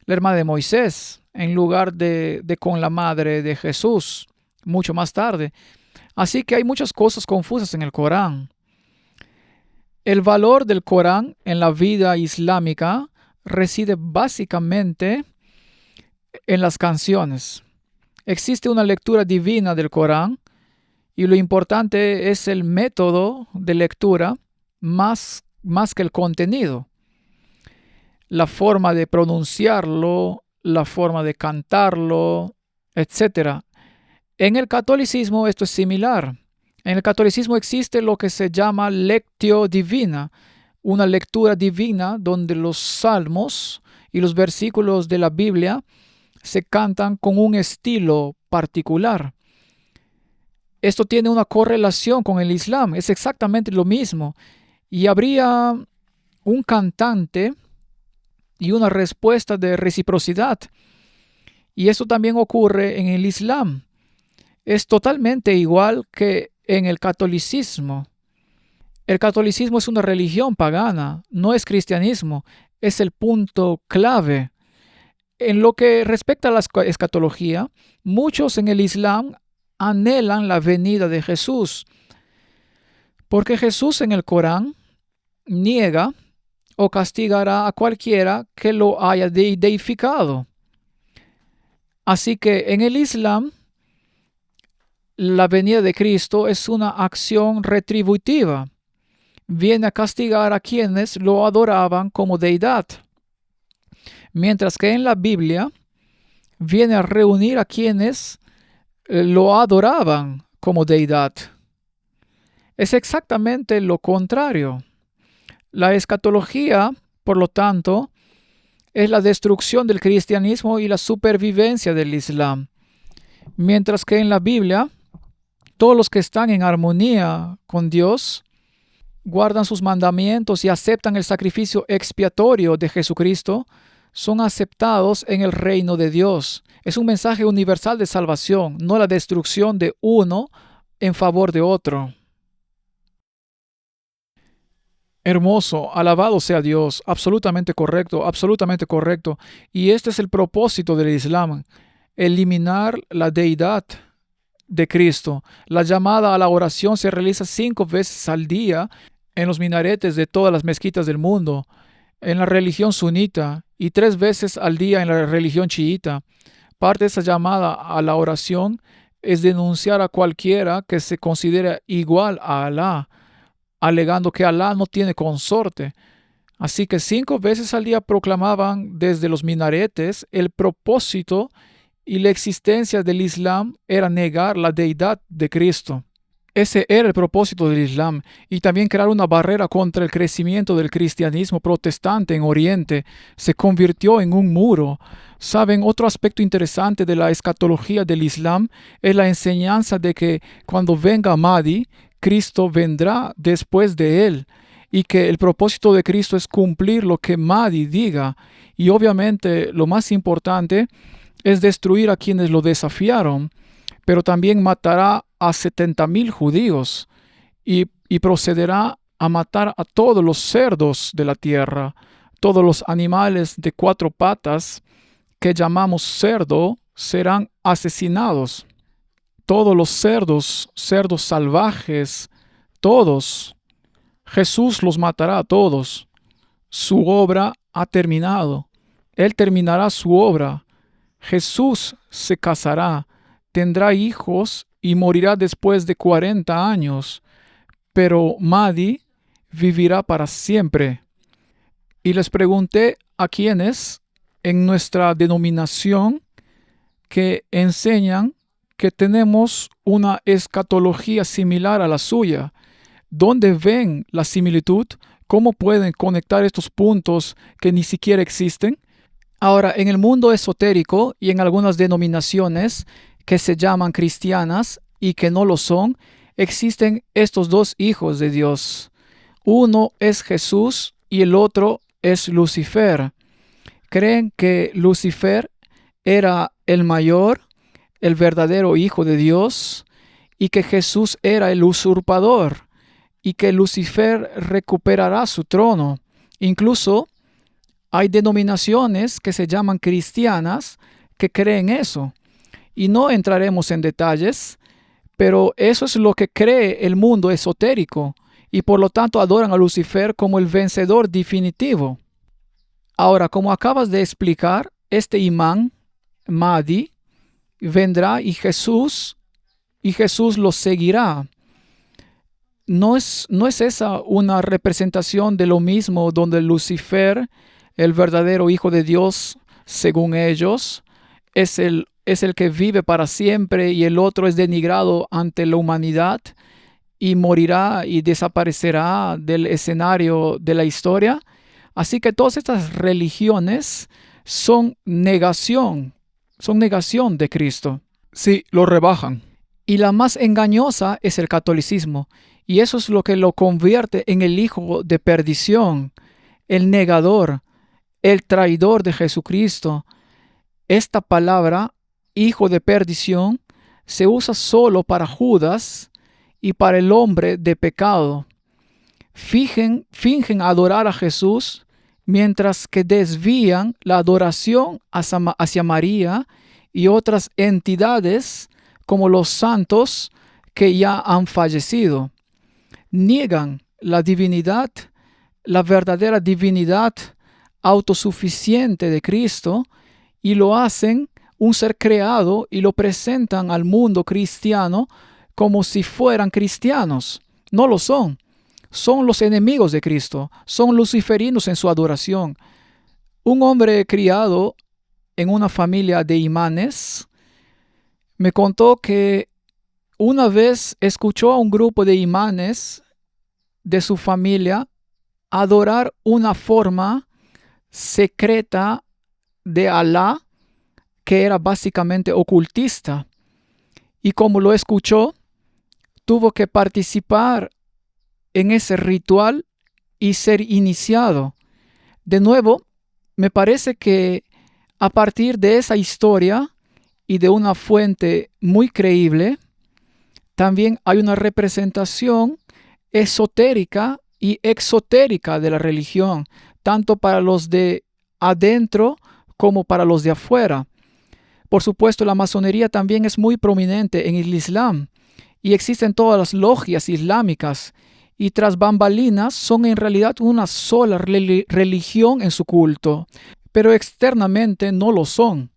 de Moisés, en lugar de con la madre de Jesús, mucho más tarde. Así que hay muchas cosas confusas en el Corán. El valor del Corán en la vida islámica reside básicamente en las canciones. Existe una lectura divina del Corán y lo importante es el método de lectura más que el contenido. La forma de pronunciarlo, la forma de cantarlo, etc. En el catolicismo esto es similar. En el catolicismo existe lo que se llama lectio divina, una lectura divina donde los salmos y los versículos de la Biblia se cantan con un estilo particular. Esto tiene una correlación con el Islam, es exactamente lo mismo. Y habría un cantante y una respuesta de reciprocidad. Y esto también ocurre en el Islam. Es totalmente igual que en el catolicismo. El catolicismo es una religión pagana, no es cristianismo, es el punto clave. En lo que respecta a la escatología, muchos en el Islam anhelan la venida de Jesús, porque Jesús en el Corán niega o castigará a cualquiera que lo haya deificado. Así que en el Islam, la venida de Cristo es una acción retributiva. Viene a castigar a quienes lo adoraban como deidad. Mientras que en la Biblia viene a reunir a quienes lo adoraban como deidad. Es exactamente lo contrario. La escatología, por lo tanto, es la destrucción del cristianismo y la supervivencia del Islam. Mientras que en la Biblia, todos los que están en armonía con Dios guardan sus mandamientos y aceptan el sacrificio expiatorio de Jesucristo, son aceptados en el reino de Dios. Es un mensaje universal de salvación, no la destrucción de uno en favor de otro. Hermoso, alabado sea Dios, absolutamente correcto, absolutamente correcto. Y este es el propósito del Islam, eliminar la deidad de Cristo. La llamada a la oración se realiza 5 veces al día en los minaretes de todas las mezquitas del mundo, en la religión sunita, y 3 veces al día en la religión chiita. Parte de esa llamada a la oración es denunciar a cualquiera que se considere igual a Alá, alegando que Alá no tiene consorte. Así que 5 veces al día proclamaban desde los minaretes el propósito y la existencia del Islam era negar la deidad de Cristo. Ese era el propósito del Islam, y también crear una barrera contra el crecimiento del cristianismo protestante en Oriente. Se convirtió en un muro. ¿Saben? Otro aspecto interesante de la escatología del Islam es la enseñanza de que cuando venga Mahdi, Cristo vendrá después de él. y que el propósito de Cristo es cumplir lo que Mahdi diga. Y obviamente lo más importante es destruir a quienes lo desafiaron, pero también matará a 70,000 judíos y procederá a matar a todos los cerdos de la tierra, todos los animales de 4 patas que llamamos cerdo serán asesinados. Todos los cerdos, cerdos salvajes, todos. Jesús los matará a todos. Su obra ha terminado. Él terminará su obra. Jesús se casará, tendrá hijos y morirá después de 40 años. Pero Mahdi vivirá para siempre. Y les pregunté a quienes en nuestra denominación que enseñan que tenemos una escatología similar a la suya. ¿Dónde ven la similitud? ¿Cómo pueden conectar estos puntos que ni siquiera existen? Ahora, en el mundo esotérico y en algunas denominaciones que se llaman cristianas y que no lo son, existen estos dos hijos de Dios. Uno es Jesús y el otro es Lucifer. Creen que Lucifer era el mayor, el verdadero hijo de Dios, y que Jesús era el usurpador, y que Lucifer recuperará su trono. Incluso hay denominaciones que se llaman cristianas que creen eso. Y no entraremos en detalles, pero eso es lo que cree el mundo esotérico, y por lo tanto adoran a Lucifer como el vencedor definitivo. Ahora, como acabas de explicar, este imán, Mahdi, vendrá y Jesús lo seguirá. ¿No es esa una representación de lo mismo donde Lucifer, el verdadero hijo de Dios, según ellos, es el que vive para siempre y el otro es denigrado ante la humanidad y morirá y desaparecerá del escenario de la historia? Así que todas estas religiones son negación de Cristo. Sí, lo rebajan. Y la más engañosa es el catolicismo. Y eso es lo que lo convierte en el hijo de perdición, el negador, el traidor de Jesucristo. Esta palabra, hijo de perdición, se usa solo para Judas y para el hombre de pecado. Fingen adorar a Jesús mientras que desvían la adoración hacia María y otras entidades como los santos que ya han fallecido. Niegan la divinidad, la verdadera divinidad autosuficiente de Cristo, y lo hacen un ser creado y lo presentan al mundo cristiano como si fueran cristianos. No lo son. Son los enemigos de Cristo, son luciferinos en su adoración. Un hombre criado en una familia de imanes me contó que una vez escuchó a un grupo de imanes de su familia adorar una forma secreta de Alá que era básicamente ocultista. Y como lo escuchó, tuvo que participar en ese ritual y ser iniciado. De nuevo, me parece que a partir de esa historia y de una fuente muy creíble, también hay una representación esotérica y exotérica de la religión, tanto para los de adentro como para los de afuera. Por supuesto, la masonería también es muy prominente en el Islam y existen todas las logias islámicas, y tras bambalinas son en realidad una sola religión en su culto, pero externamente no lo son.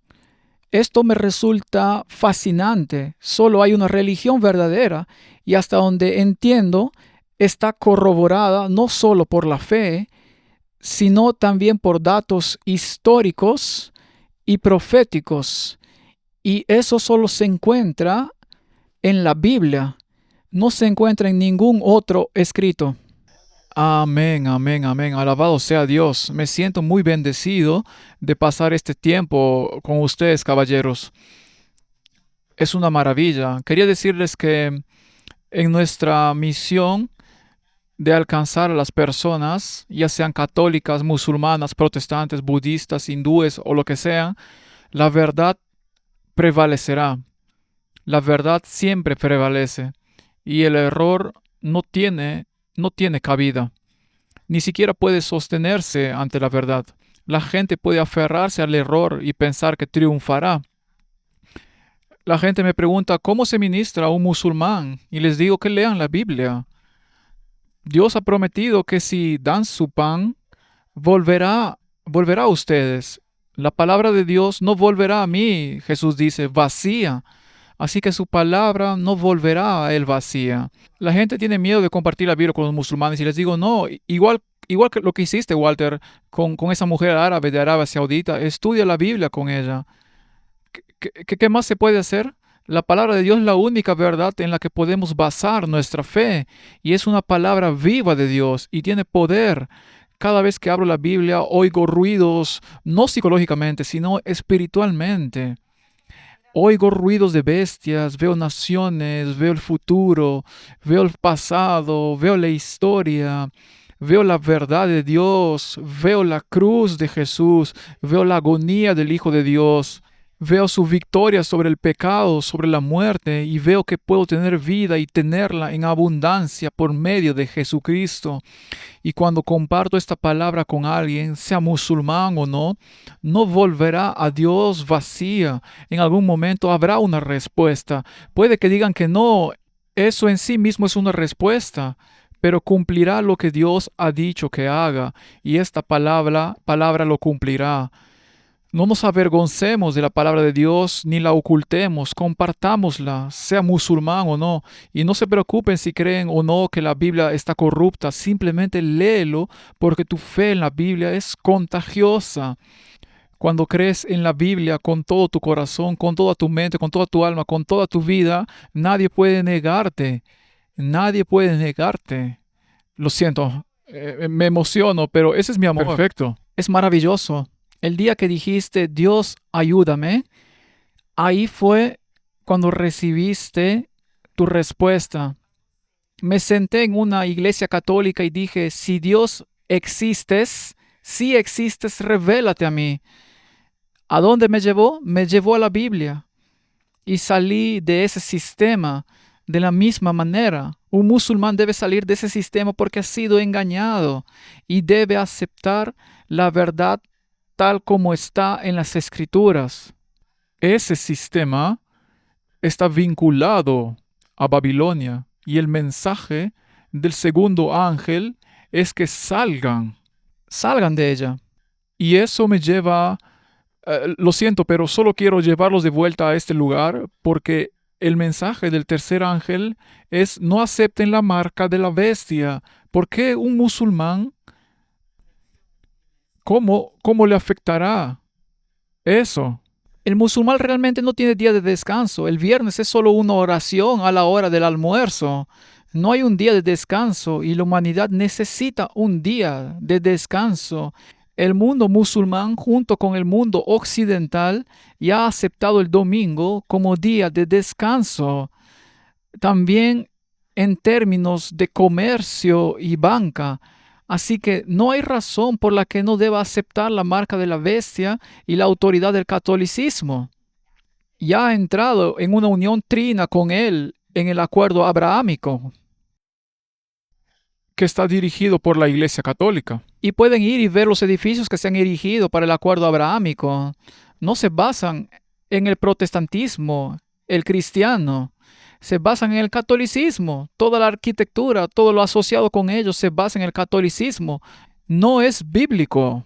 Esto me resulta fascinante. Solo hay una religión verdadera y hasta donde entiendo está corroborada no solo por la fe, sino también por datos históricos y proféticos. Y eso solo se encuentra en la Biblia. No se encuentra en ningún otro escrito. Amén, amén, amén. Alabado sea Dios. Me siento muy bendecido de pasar este tiempo con ustedes, caballeros. Es una maravilla. Quería decirles que en nuestra misión de alcanzar a las personas, ya sean católicas, musulmanas, protestantes, budistas, hindúes o lo que sea, la verdad prevalecerá. La verdad siempre prevalece y el error no tiene cabida. Ni siquiera puede sostenerse ante la verdad. La gente puede aferrarse al error y pensar que triunfará. La gente me pregunta cómo se ministra a un musulmán y les digo que lean la Biblia. Dios ha prometido que si dan su pan, volverá a ustedes. La palabra de Dios no volverá a mí, Jesús dice, vacía. Así que su palabra no volverá a él vacía. La gente tiene miedo de compartir la Biblia con los musulmanes y les digo, no, igual que lo que hiciste, Walter, con esa mujer árabe de Arabia Saudita, estudia la Biblia con ella. ¿Qué más se puede hacer? La palabra de Dios es la única verdad en la que podemos basar nuestra fe y es una palabra viva de Dios y tiene poder. Cada vez que abro la Biblia oigo ruidos, no psicológicamente, sino espiritualmente. Oigo ruidos de bestias, veo naciones, veo el futuro, veo el pasado, veo la historia, veo la verdad de Dios, veo la cruz de Jesús, veo la agonía del Hijo de Dios. Veo su victoria sobre el pecado, sobre la muerte, y veo que puedo tener vida y tenerla en abundancia por medio de Jesucristo. Y cuando comparto esta palabra con alguien, sea musulmán o no, no volverá a Dios vacía. En algún momento habrá una respuesta. Puede que digan que no, eso en sí mismo es una respuesta, pero cumplirá lo que Dios ha dicho que haga, y esta palabra lo cumplirá. No nos avergoncemos de la palabra de Dios ni la ocultemos, compartámosla, sea musulmán o no, y no se preocupen si creen o no que la Biblia está corrupta, simplemente léelo porque tu fe en la Biblia es contagiosa. Cuando crees en la Biblia con todo tu corazón, con toda tu mente, con toda tu alma, con toda tu vida, nadie puede negarte, nadie puede negarte. Lo siento, me emociono, pero ese es mi amor. Perfecto. Es maravilloso. El día que dijiste, Dios, ayúdame, ahí fue cuando recibiste tu respuesta. Me senté en una iglesia católica y dije, si Dios existes, si existes, revélate a mí. ¿A dónde me llevó? Me llevó a la Biblia. Y salí de ese sistema de la misma manera. Un musulmán debe salir de ese sistema porque ha sido engañado y debe aceptar la verdad tal como está en las Escrituras. Ese sistema está vinculado a Babilonia y el mensaje del segundo ángel es que salgan de ella. Y eso me lleva, lo siento, pero solo quiero llevarlos de vuelta a este lugar porque el mensaje del tercer ángel es no acepten la marca de la bestia. ¿Por qué un musulmán? ¿Cómo le afectará eso? El musulmán realmente no tiene día de descanso. El viernes es solo una oración a la hora del almuerzo. No hay un día de descanso y la humanidad necesita un día de descanso. El mundo musulmán junto con el mundo occidental ya ha aceptado el domingo como día de descanso. También en términos de comercio y banca. Así que no hay razón por la que no deba aceptar la marca de la bestia y la autoridad del catolicismo. Ya ha entrado en una unión trina con él en el acuerdo abrahámico, que está dirigido por la Iglesia Católica. Y pueden ir y ver los edificios que se han erigido para el acuerdo abrahámico. No se basan en el protestantismo, el cristiano. Se basan en el catolicismo. Toda la arquitectura, todo lo asociado con ellos se basa en el catolicismo. No es bíblico.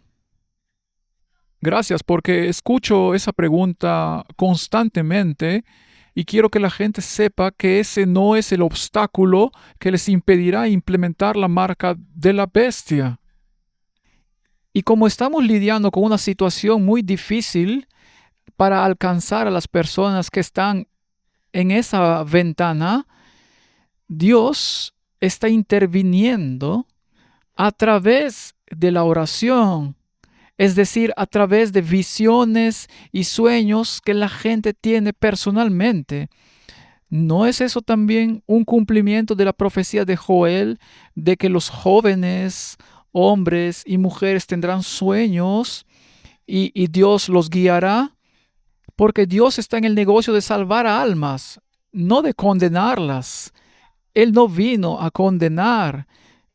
Gracias, porque escucho esa pregunta constantemente y quiero que la gente sepa que ese no es el obstáculo que les impedirá implementar la marca de la bestia. Y como estamos lidiando con una situación muy difícil para alcanzar a las personas que están en esa ventana, Dios está interviniendo a través de la oración, es decir, a través de visiones y sueños que la gente tiene personalmente. ¿No es eso también un cumplimiento de la profecía de Joel de que los jóvenes, hombres y mujeres tendrán sueños y Dios los guiará? Porque Dios está en el negocio de salvar almas, no de condenarlas. Él no vino a condenar,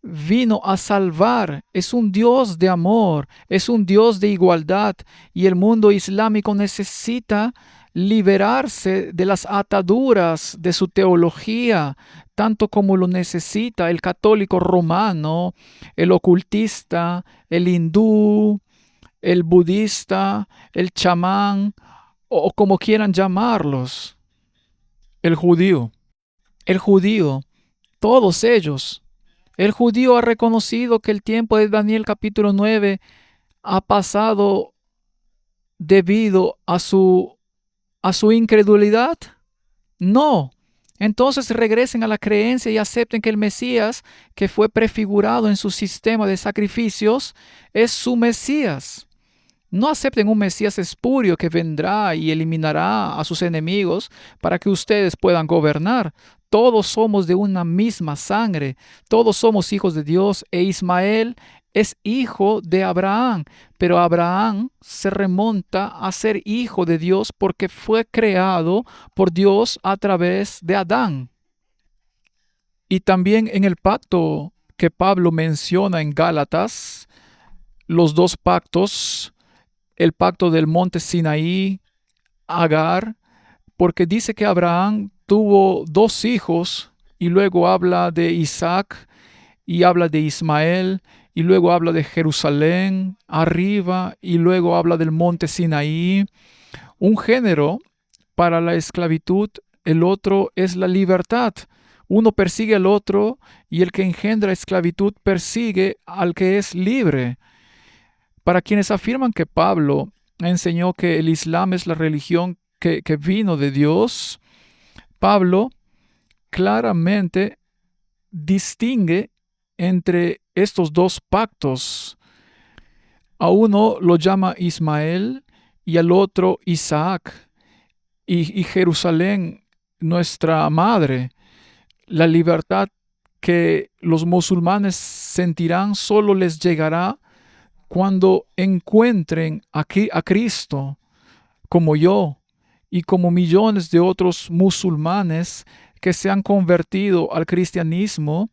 vino a salvar. Es un Dios de amor, es un Dios de igualdad, y el mundo islámico necesita liberarse de las ataduras de su teología, tanto como lo necesita el católico romano, el ocultista, el hindú, el budista, el chamán, o como quieran llamarlos, el judío. El judío, todos ellos. El judío ha reconocido que el tiempo de Daniel capítulo 9 ha pasado debido a su incredulidad. No. Entonces regresen a la creencia y acepten que el Mesías, que fue prefigurado en su sistema de sacrificios, es su Mesías. No acepten un Mesías espurio que vendrá y eliminará a sus enemigos para que ustedes puedan gobernar. Todos somos de una misma sangre, todos somos hijos de Dios, e Ismael es hijo de Abraham, pero Abraham se remonta a ser hijo de Dios porque fue creado por Dios a través de Adán. Y también en el pacto que Pablo menciona en Gálatas, los dos pactos, el pacto del monte Sinaí, Agar, porque dice que Abraham tuvo dos hijos y luego habla de Isaac y habla de Ismael y luego habla de Jerusalén arriba y luego habla del monte Sinaí. Un género para la esclavitud, el otro es la libertad. Uno persigue al otro y el que engendra esclavitud persigue al que es libre. Para quienes afirman que Pablo enseñó que el Islam es la religión que vino de Dios, Pablo claramente distingue entre estos dos pactos. A uno lo llama Ismael y al otro Isaac. Y Jerusalén, nuestra madre. La libertad que los musulmanes sentirán solo les llegará cuando encuentren a Cristo, como yo y como millones de otros musulmanes que se han convertido al cristianismo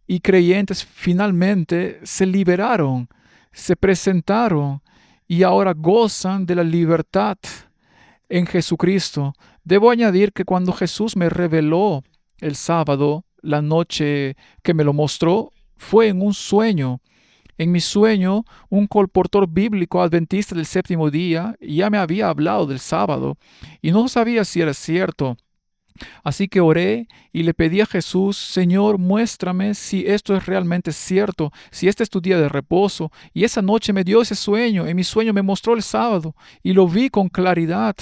y creyentes finalmente se liberaron, se presentaron y ahora gozan de la libertad en Jesucristo. Debo añadir que cuando Jesús me reveló el sábado, la noche que me lo mostró, fue en un sueño. En mi sueño, un colportor bíblico adventista del séptimo día ya me había hablado del sábado y no sabía si era cierto. Así que oré y le pedí a Jesús: Señor, muéstrame si esto es realmente cierto, si este es tu día de reposo. Y esa noche me dio ese sueño. En mi sueño me mostró el sábado y lo vi con claridad.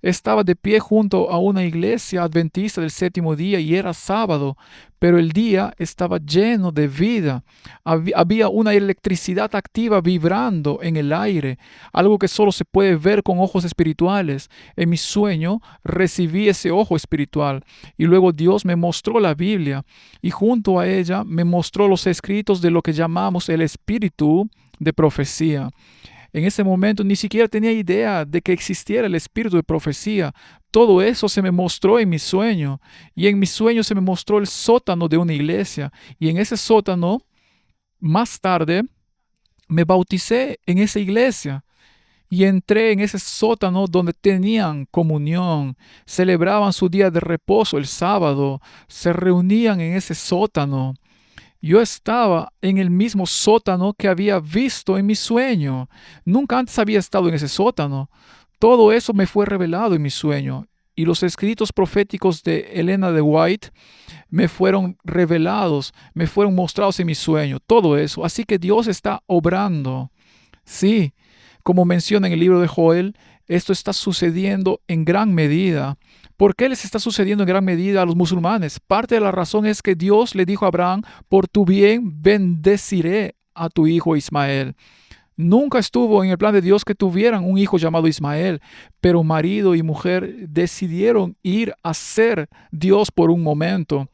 Estaba de pie junto a una iglesia adventista del séptimo día y era sábado, pero el día estaba lleno de vida. Había una electricidad activa vibrando en el aire, algo que solo se puede ver con ojos espirituales. En mi sueño recibí ese ojo espiritual y luego Dios me mostró la Biblia y junto a ella me mostró los escritos de lo que llamamos el espíritu de profecía. En ese momento ni siquiera tenía idea de que existiera el espíritu de profecía. Todo eso se me mostró en mi sueño. Y en mi sueño se me mostró el sótano de una iglesia. Y en ese sótano, más tarde, me bauticé en esa iglesia. Y entré en ese sótano donde tenían comunión, celebraban su día de reposo el sábado, se reunían en ese sótano. Yo estaba en el mismo sótano que había visto en mi sueño. Nunca antes había estado en ese sótano. Todo eso me fue revelado en mi sueño. Y los escritos proféticos de Elena de White me fueron revelados, me fueron mostrados en mi sueño. Todo eso. Así que Dios está obrando. Sí, como menciona en el libro de Joel, esto está sucediendo en gran medida. ¿Por qué les está sucediendo en gran medida a los musulmanes? Parte de la razón es que Dios le dijo a Abraham: por tu bien bendeciré a tu hijo Ismael. Nunca estuvo en el plan de Dios que tuvieran un hijo llamado Ismael, pero marido y mujer decidieron ir a ser Dios por un momento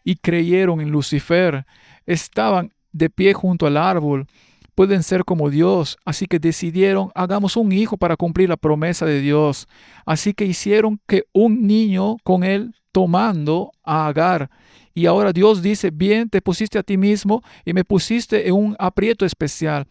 y creyeron en Lucifer. Estaban de pie junto al árbol. Pueden ser como Dios, así que decidieron, hagamos un hijo para cumplir la promesa de Dios. Así que hicieron que un niño con él tomando a Agar. Y ahora Dios dice, bien, te pusiste a ti mismo y me pusiste en un aprieto especial.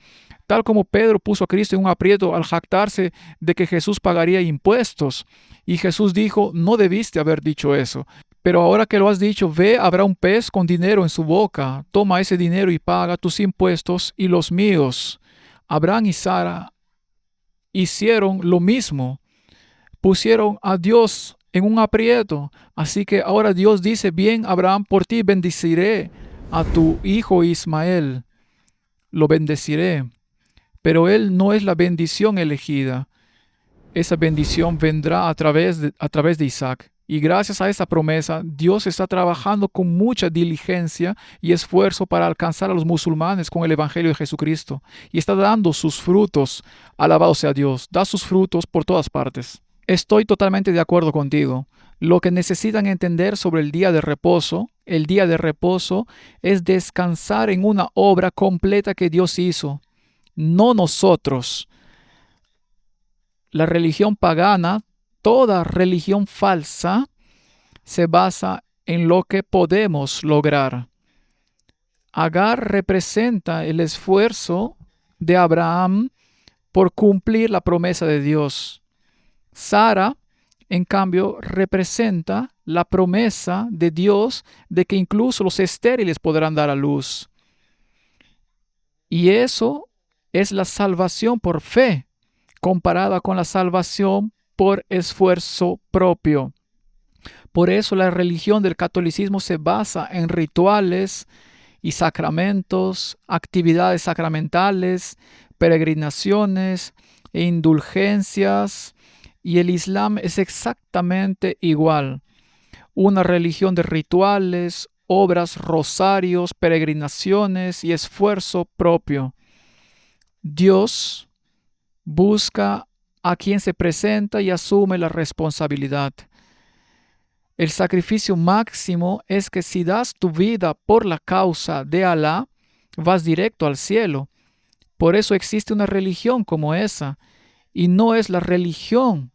Tal como Pedro puso a Cristo en un aprieto al jactarse de que Jesús pagaría impuestos. Y Jesús dijo, no debiste haber dicho eso. Pero ahora que lo has dicho, ve, habrá un pez con dinero en su boca. Toma ese dinero y paga tus impuestos y los míos. Abraham y Sara hicieron lo mismo. Pusieron a Dios en un aprieto. Así que ahora Dios dice, bien, Abraham, por ti bendeciré a tu hijo Ismael. Lo bendeciré. Pero él no es la bendición elegida. Esa bendición vendrá a través de Isaac. Y gracias a esa promesa, Dios está trabajando con mucha diligencia y esfuerzo para alcanzar a los musulmanes con el Evangelio de Jesucristo. Y está dando sus frutos. Alabado sea Dios. Da sus frutos por todas partes. Estoy totalmente de acuerdo contigo. Lo que necesitan entender sobre el día de reposo es descansar en una obra completa que Dios hizo, no nosotros. La religión pagana, toda religión falsa, se basa en lo que podemos lograr. Agar representa el esfuerzo de Abraham por cumplir la promesa de Dios. Sara, en cambio, representa la promesa de Dios de que incluso los estériles podrán dar a luz. Y eso es la salvación por fe, comparada con la salvación por esfuerzo propio. Por eso la religión del catolicismo se basa en rituales y sacramentos, actividades sacramentales, peregrinaciones e indulgencias, y el Islam es exactamente igual. Una religión de rituales, obras, rosarios, peregrinaciones y esfuerzo propio. Dios busca a quien se presenta y asume la responsabilidad. El sacrificio máximo es que si das tu vida por la causa de Alá, vas directo al cielo. Por eso existe una religión como esa, y no es la religión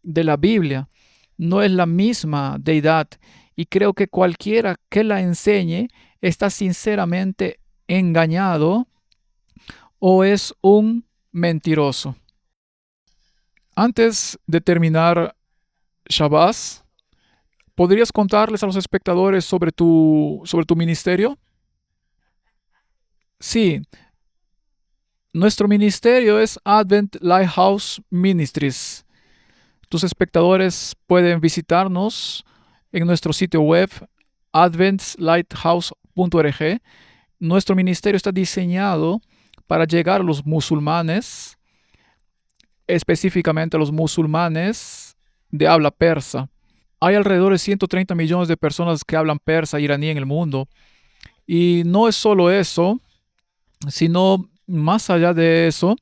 de la Biblia, no es la misma deidad, y creo que cualquiera que la enseñe está sinceramente engañado o es un mentiroso. Antes de terminar, Shabazz, ¿podrías contarles a los espectadores sobre tu ministerio? Sí, nuestro ministerio es Advent Lighthouse Ministries. Tus espectadores pueden visitarnos en nuestro sitio web adventlighthouse.org. Nuestro ministerio está diseñado para llegar a los musulmanes, específicamente a los musulmanes de habla persa. Hay alrededor de 130 millones de personas que hablan persa iraní en el mundo. Y no es solo eso, sino más allá de eso,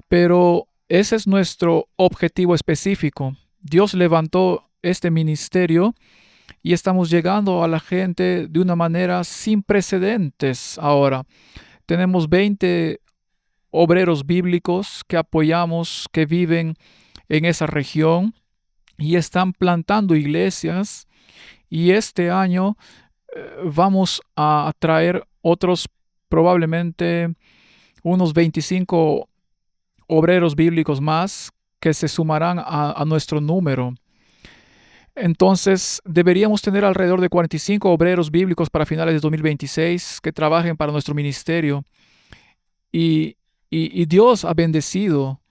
pero ese es nuestro objetivo específico. Dios levantó este ministerio y estamos llegando a la gente de una manera sin precedentes ahora. Tenemos 20 obreros bíblicos que apoyamos, que viven en esa región y están plantando iglesias. Y este año vamos a traer otros, probablemente unos 25 obreros bíblicos más que se sumarán a nuestro número. Entonces, deberíamos tener alrededor de 45 obreros bíblicos para finales de 2026 que trabajen para nuestro ministerio. Y Dios ha bendecido.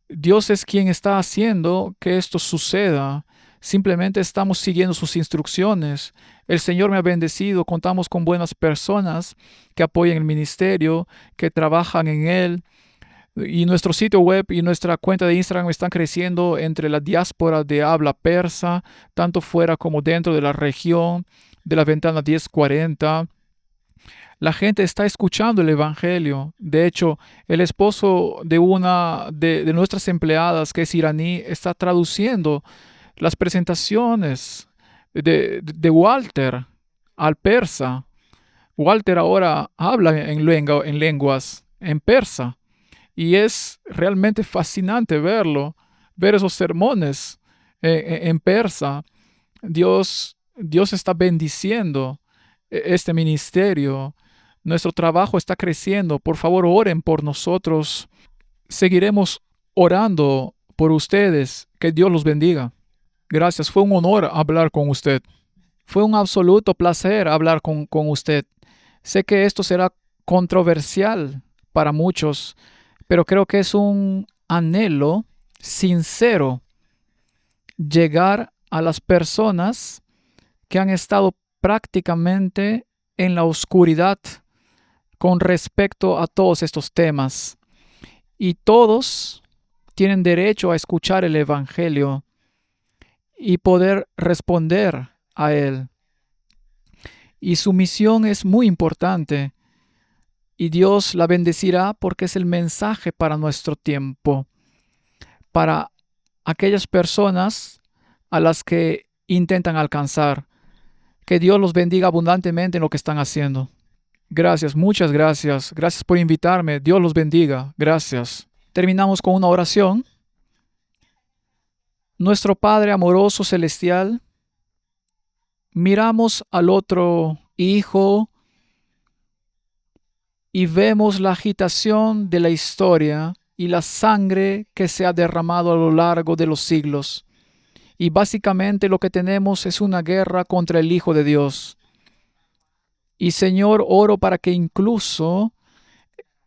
Dios es quien está haciendo que esto suceda. Simplemente estamos siguiendo sus instrucciones. El Señor me ha bendecido. Contamos con buenas personas que apoyan el ministerio, que trabajan en él. Y nuestro sitio web y nuestra cuenta de Instagram están creciendo entre la diáspora de habla persa, tanto fuera como dentro de la región de la ventana 1040. La gente está escuchando el Evangelio. De hecho, el esposo de una de nuestras empleadas, que es iraní, está traduciendo las presentaciones de Walter al persa. Walter ahora habla en lenguas en persa. Y es realmente fascinante verlo, ver esos sermones en persa. Dios está bendiciendo este ministerio. Nuestro trabajo está creciendo. Por favor, oren por nosotros. Seguiremos orando por ustedes. Que Dios los bendiga. Gracias. Fue un honor hablar con usted. Fue un absoluto placer hablar con usted. Sé que esto será controversial para muchos, pero creo que es un anhelo sincero llegar a las personas que han estado prácticamente en la oscuridad con respecto a todos estos temas. Y todos tienen derecho a escuchar el Evangelio y poder responder a él. Y su misión es muy importante y Dios la bendecirá porque es el mensaje para nuestro tiempo, para aquellas personas a las que intentan alcanzar. Que Dios los bendiga abundantemente en lo que están haciendo. Gracias, muchas gracias. Gracias por invitarme. Dios los bendiga. Gracias. Terminamos con una oración. Nuestro Padre amoroso celestial, miramos al otro hijo y vemos la agitación de la historia y la sangre que se ha derramado a lo largo de los siglos. Y básicamente lo que tenemos es una guerra contra el Hijo de Dios. Y Señor, oro para que incluso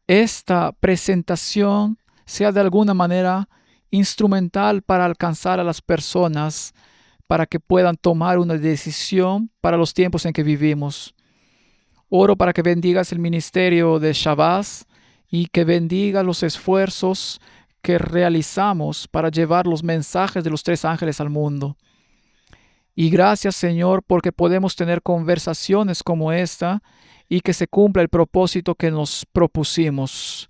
esta presentación sea de alguna manera instrumental para alcanzar a las personas, para que puedan tomar una decisión para los tiempos en que vivimos. Oro para que bendigas el ministerio de Shabazz y que bendiga los esfuerzos que realizamos para llevar los mensajes de los tres ángeles al mundo. Y gracias, Señor, porque podemos tener conversaciones como esta y que se cumpla el propósito que nos propusimos.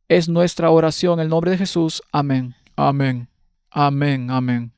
Es nuestra oración en el nombre de Jesús. Amén. Amén. Amén. Amén.